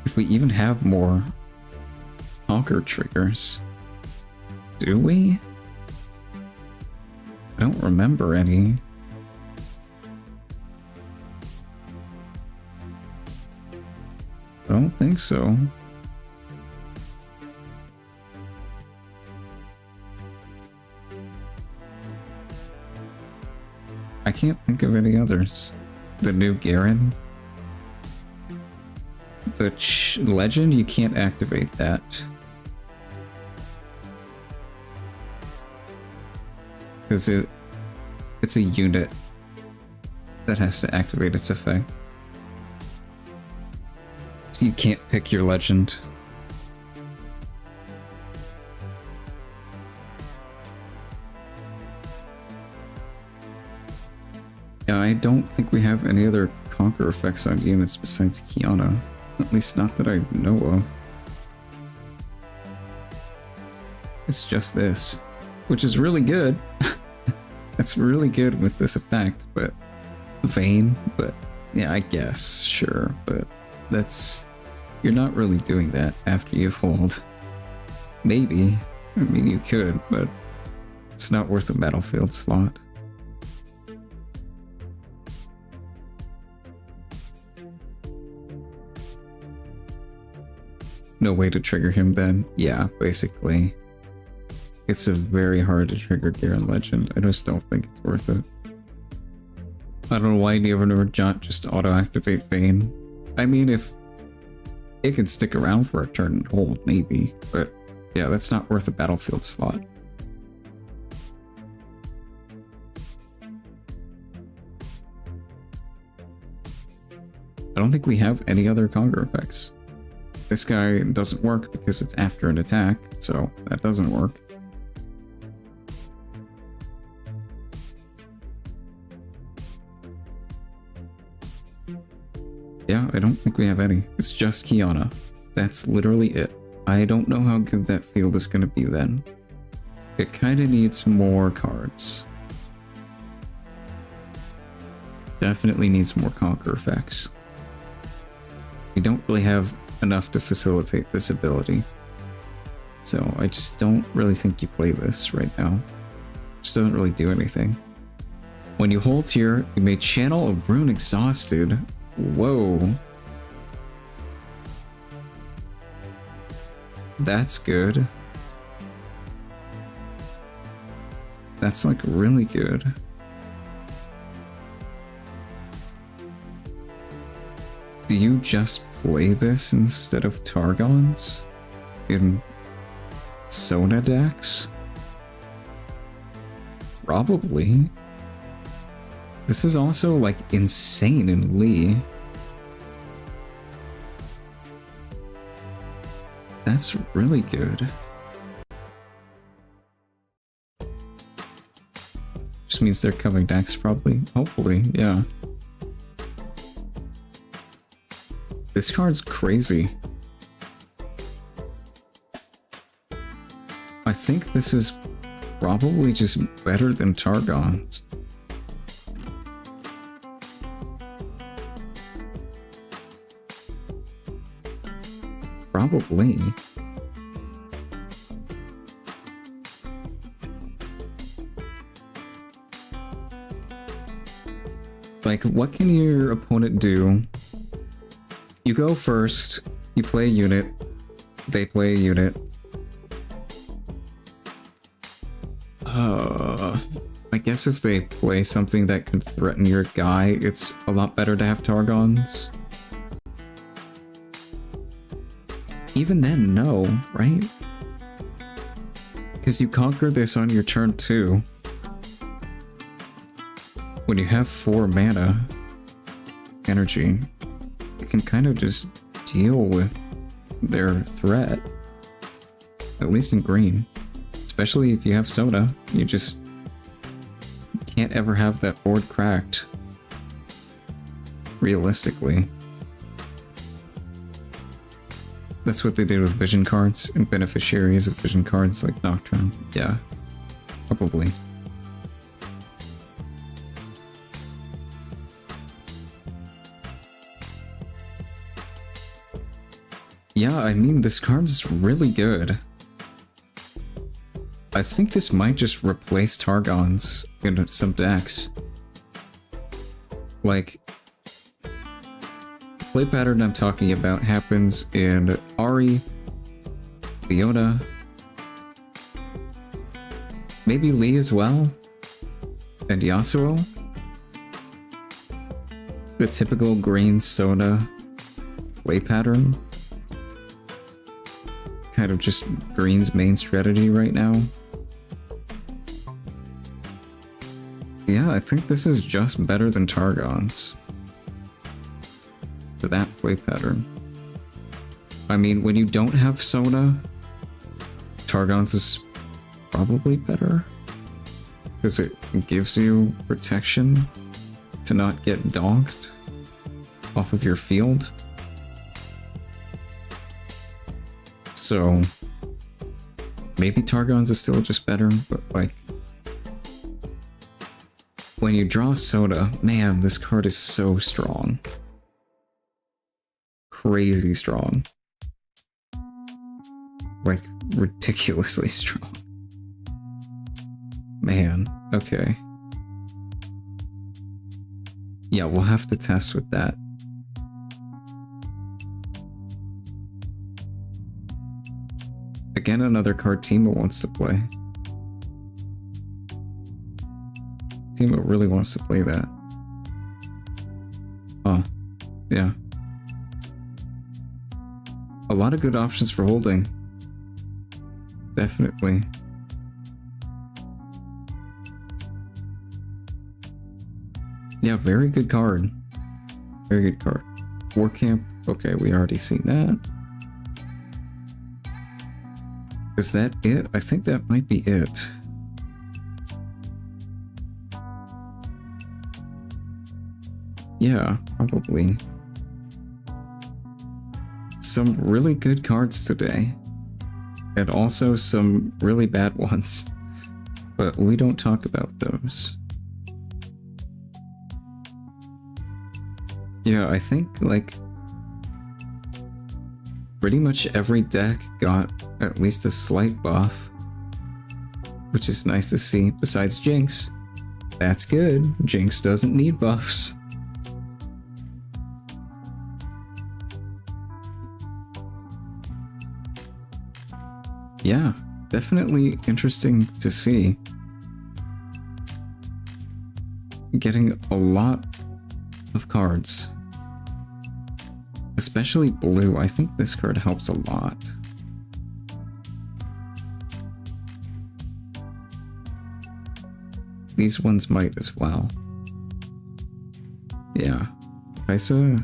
If we even have more Conquer triggers. Do we? I don't remember any. I don't think so. I can't think of any others. The new Garen. The Legend, you can't activate that. Because it's a unit that has to activate its effect. So you can't pick your Legend. Yeah, I don't think we have any other Conquer effects on units besides Kiana. At least not that I know of. It's just this, which is really good. That's really good with this effect, but Vayne, but yeah, I guess, sure, but that's, you're not really doing that after you hold. Maybe, I mean you could, but it's not worth a battlefield slot. No way to trigger him then? Yeah, basically. It's a very hard to trigger Garen Legend. I just don't think it's worth it. I don't know why you ever never just auto-activate Vayne. I mean, if it can stick around for a turn and hold, maybe. But yeah, that's not worth a battlefield slot. I don't think we have any other Conquer effects. This guy doesn't work because it's after an attack, so that doesn't work. Yeah, I don't think we have any. It's just Kiana. That's literally it. I don't know how good that field is going to be then. It kind of needs more cards. Definitely needs more Conquer effects. We don't really have enough to facilitate this ability. So I just don't really think you play this right now. It just doesn't really do anything. When you hold here, you may channel a rune exhausted. Whoa. That's good. That's like really good. Do you just play this instead of Targons in Sona decks? Probably. This is also like insane in Lee. That's really good. Just means they're coming decks probably. Hopefully, yeah. This card's crazy. I think this is probably just better than Targon's. Probably. Like, what can your opponent do? You go first, you play a unit, they play a unit. I guess if they play something that can threaten your guy, it's a lot better to have Targons. Even then, no, right? Because you conquer this on your turn 2. When you have 4 mana energy, you can kind of just deal with their threat. At least in green. Especially if you have Soda, you just can't ever have that board cracked. Realistically. That's what they did with vision cards and beneficiaries of vision cards like Nocturne. Yeah, probably. Yeah, I mean, this card's really good. I think this might just replace Targons in some decks. Like, the play pattern I'm talking about happens in Ari, Leona, maybe Lee as well, and Yasuo. The typical green soda play pattern. Kind of just green's main strategy right now. Yeah, I think this is just better than Targons. For that play pattern. I mean, when you don't have Soda, Targons is probably better. Because it gives you protection to not get donked off of your field. So, maybe Targons is still just better, but like, when you draw Soda, man, this card is so strong. Crazy strong. Like, ridiculously strong. Man, okay. Yeah, we'll have to test with that. Again, another card Timo wants to play. Timo really wants to play that. Oh, yeah. A lot of good options for holding. Definitely. Yeah, very good card. Very good card. War Camp. Okay, we already seen that. Is that it? I think that might be it. Yeah, probably. Some really good cards today. And also some really bad ones. But we don't talk about those. Yeah, I think, like, pretty much every deck got at least a slight buff. Which is nice to see, besides Jinx. That's good. Jinx doesn't need buffs. Yeah, definitely interesting to see. Getting a lot of cards. Especially blue. I think this card helps a lot. These ones might as well. Yeah. Kaisa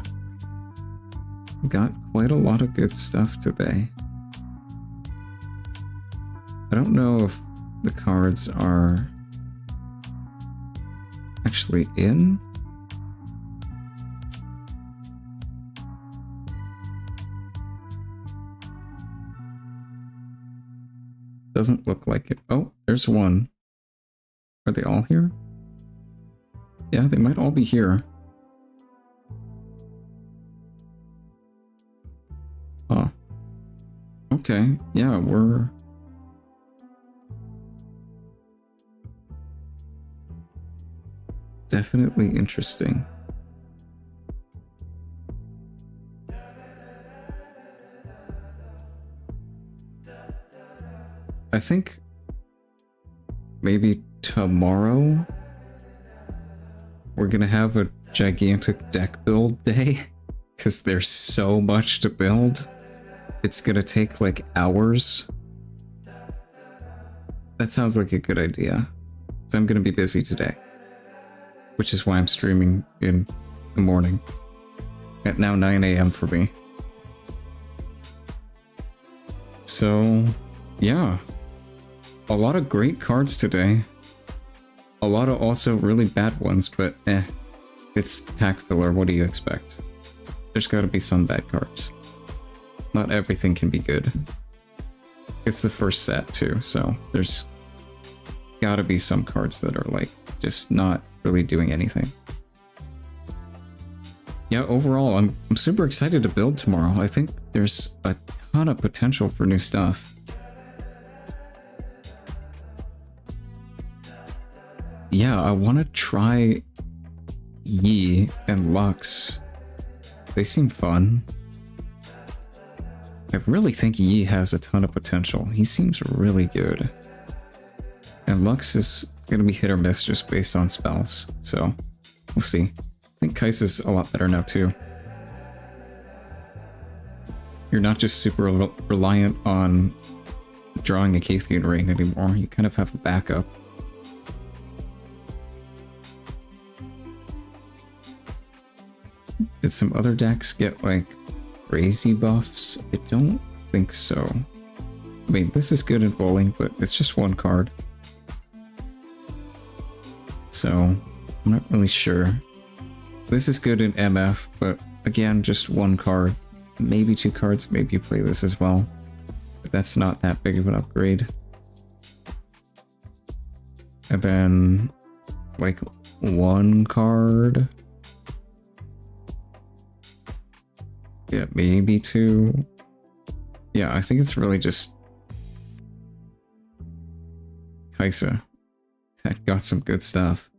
got quite a lot of good stuff today. I don't know if the cards are actually in. Doesn't look like it. Oh, there's one. Are they all here? Yeah, they might all be here. Oh. Okay, yeah, we're... definitely interesting. I think maybe tomorrow we're gonna have a gigantic deck build day because there's so much to build. It's gonna take like hours. That sounds like a good idea. So I'm gonna be busy today, which is why I'm streaming in the morning at now 9 a.m. for me. So yeah, a lot of great cards today. A lot of also really bad ones, but it's pack filler. What do you expect? There's got to be some bad cards. Not everything can be good. It's the first set too, so there's got to be some cards that are like just not really doing anything. Yeah, overall, I'm super excited to build tomorrow. I think there's a ton of potential for new stuff. Yeah, I want to try Yi and Lux. They seem fun. I really think Yi has a ton of potential. He seems really good. And Lux is going to be hit or miss just based on spells. So, we'll see. I think Kai'Sa's a lot better now too. You're not just super reliant on drawing a Cathian Rain anymore. You kind of have a backup. Did some other decks get like crazy buffs? I don't think so. I mean, this is good in bowling, but it's just one card. So, I'm not really sure. This is good in MF, but again, just one card. Maybe two cards, maybe you play this as well. But that's not that big of an upgrade. And then, like, one card. Yeah, maybe two. Yeah, I think it's really just Kai'Sa that got some good stuff.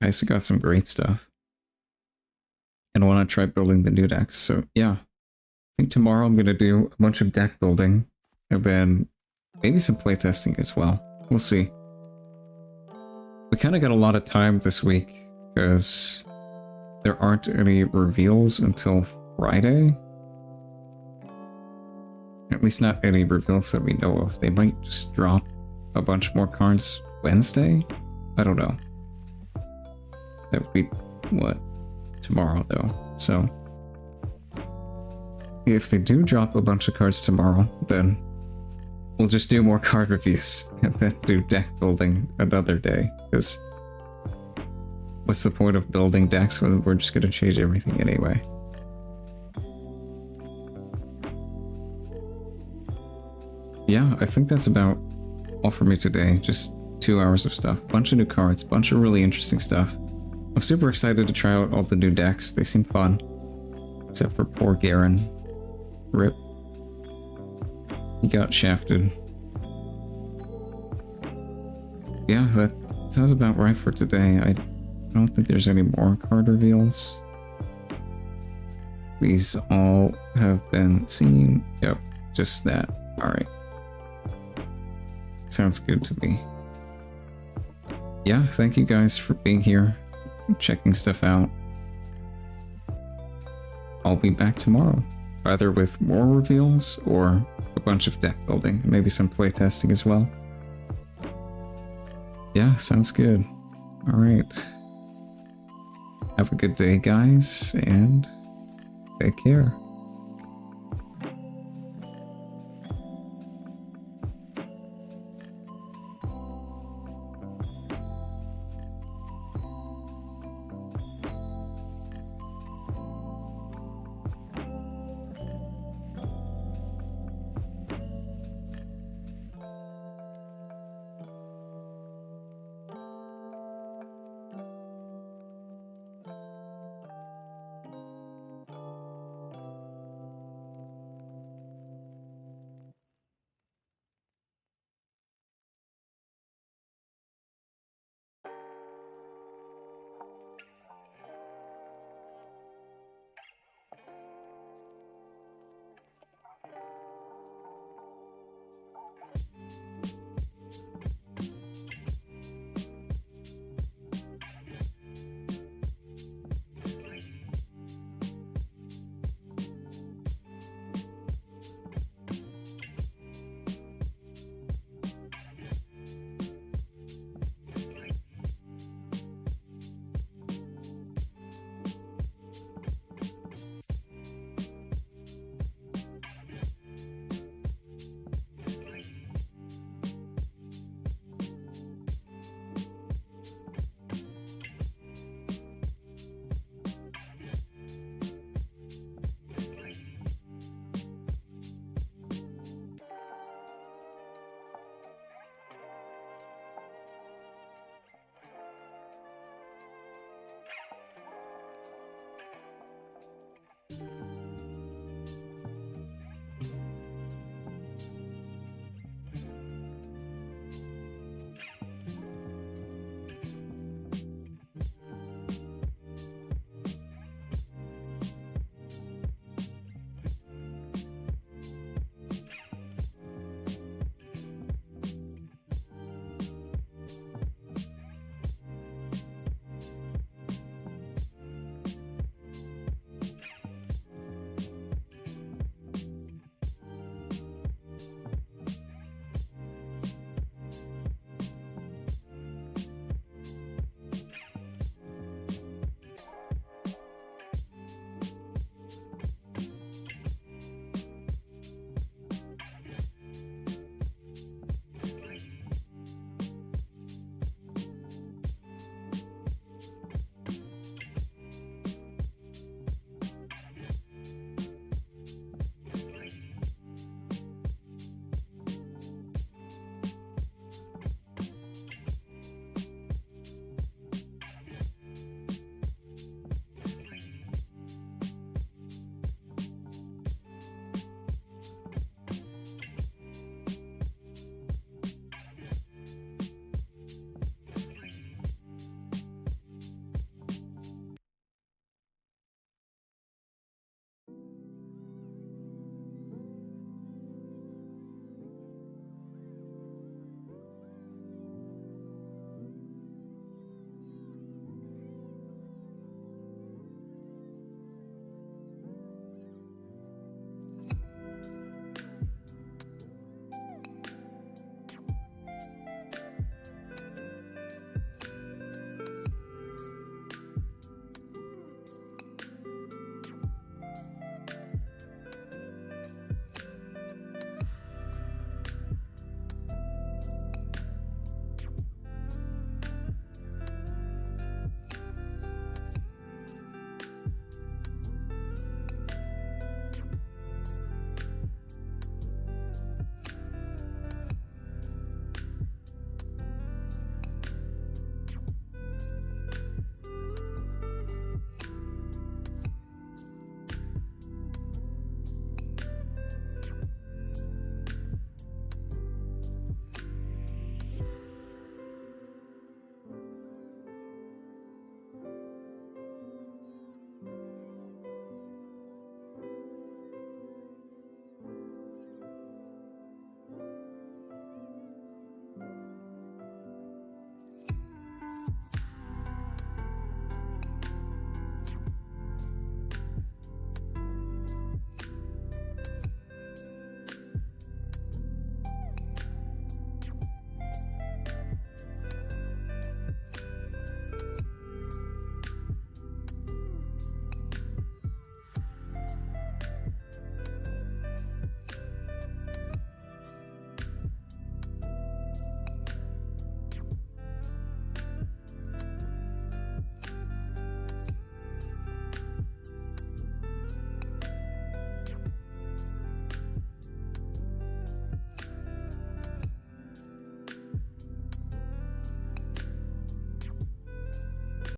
Kai'Sa got some great stuff. And I want to try building the new decks. So yeah, I think tomorrow I'm going to do a bunch of deck building and then maybe some playtesting as well. We'll see. We kind of got a lot of time this week because there aren't any reveals until Friday. At least not any reveals that we know of. They might just drop a bunch more cards Wednesday? I don't know. That would be, what, tomorrow though. So, if they do drop a bunch of cards tomorrow, then we'll just do more card reviews and then do deck building another day. Because what's the point of building decks when we're just going to change everything anyway? Yeah, I think that's about all for me today. Just 2 hours of stuff. Bunch of new cards. Bunch of really interesting stuff. I'm super excited to try out all the new decks. They seem fun. Except for poor Garen. Rip. He got shafted. Yeah, that sounds about right for today. I don't think there's any more card reveals. These all have been seen. Yep, just that. Alright. Sounds good to me. Yeah, thank you guys for being here, checking stuff out. I'll be back tomorrow, either with more reveals or a bunch of deck building, maybe some playtesting as well. Yeah, sounds good. Alright. Have a good day, guys, and take care.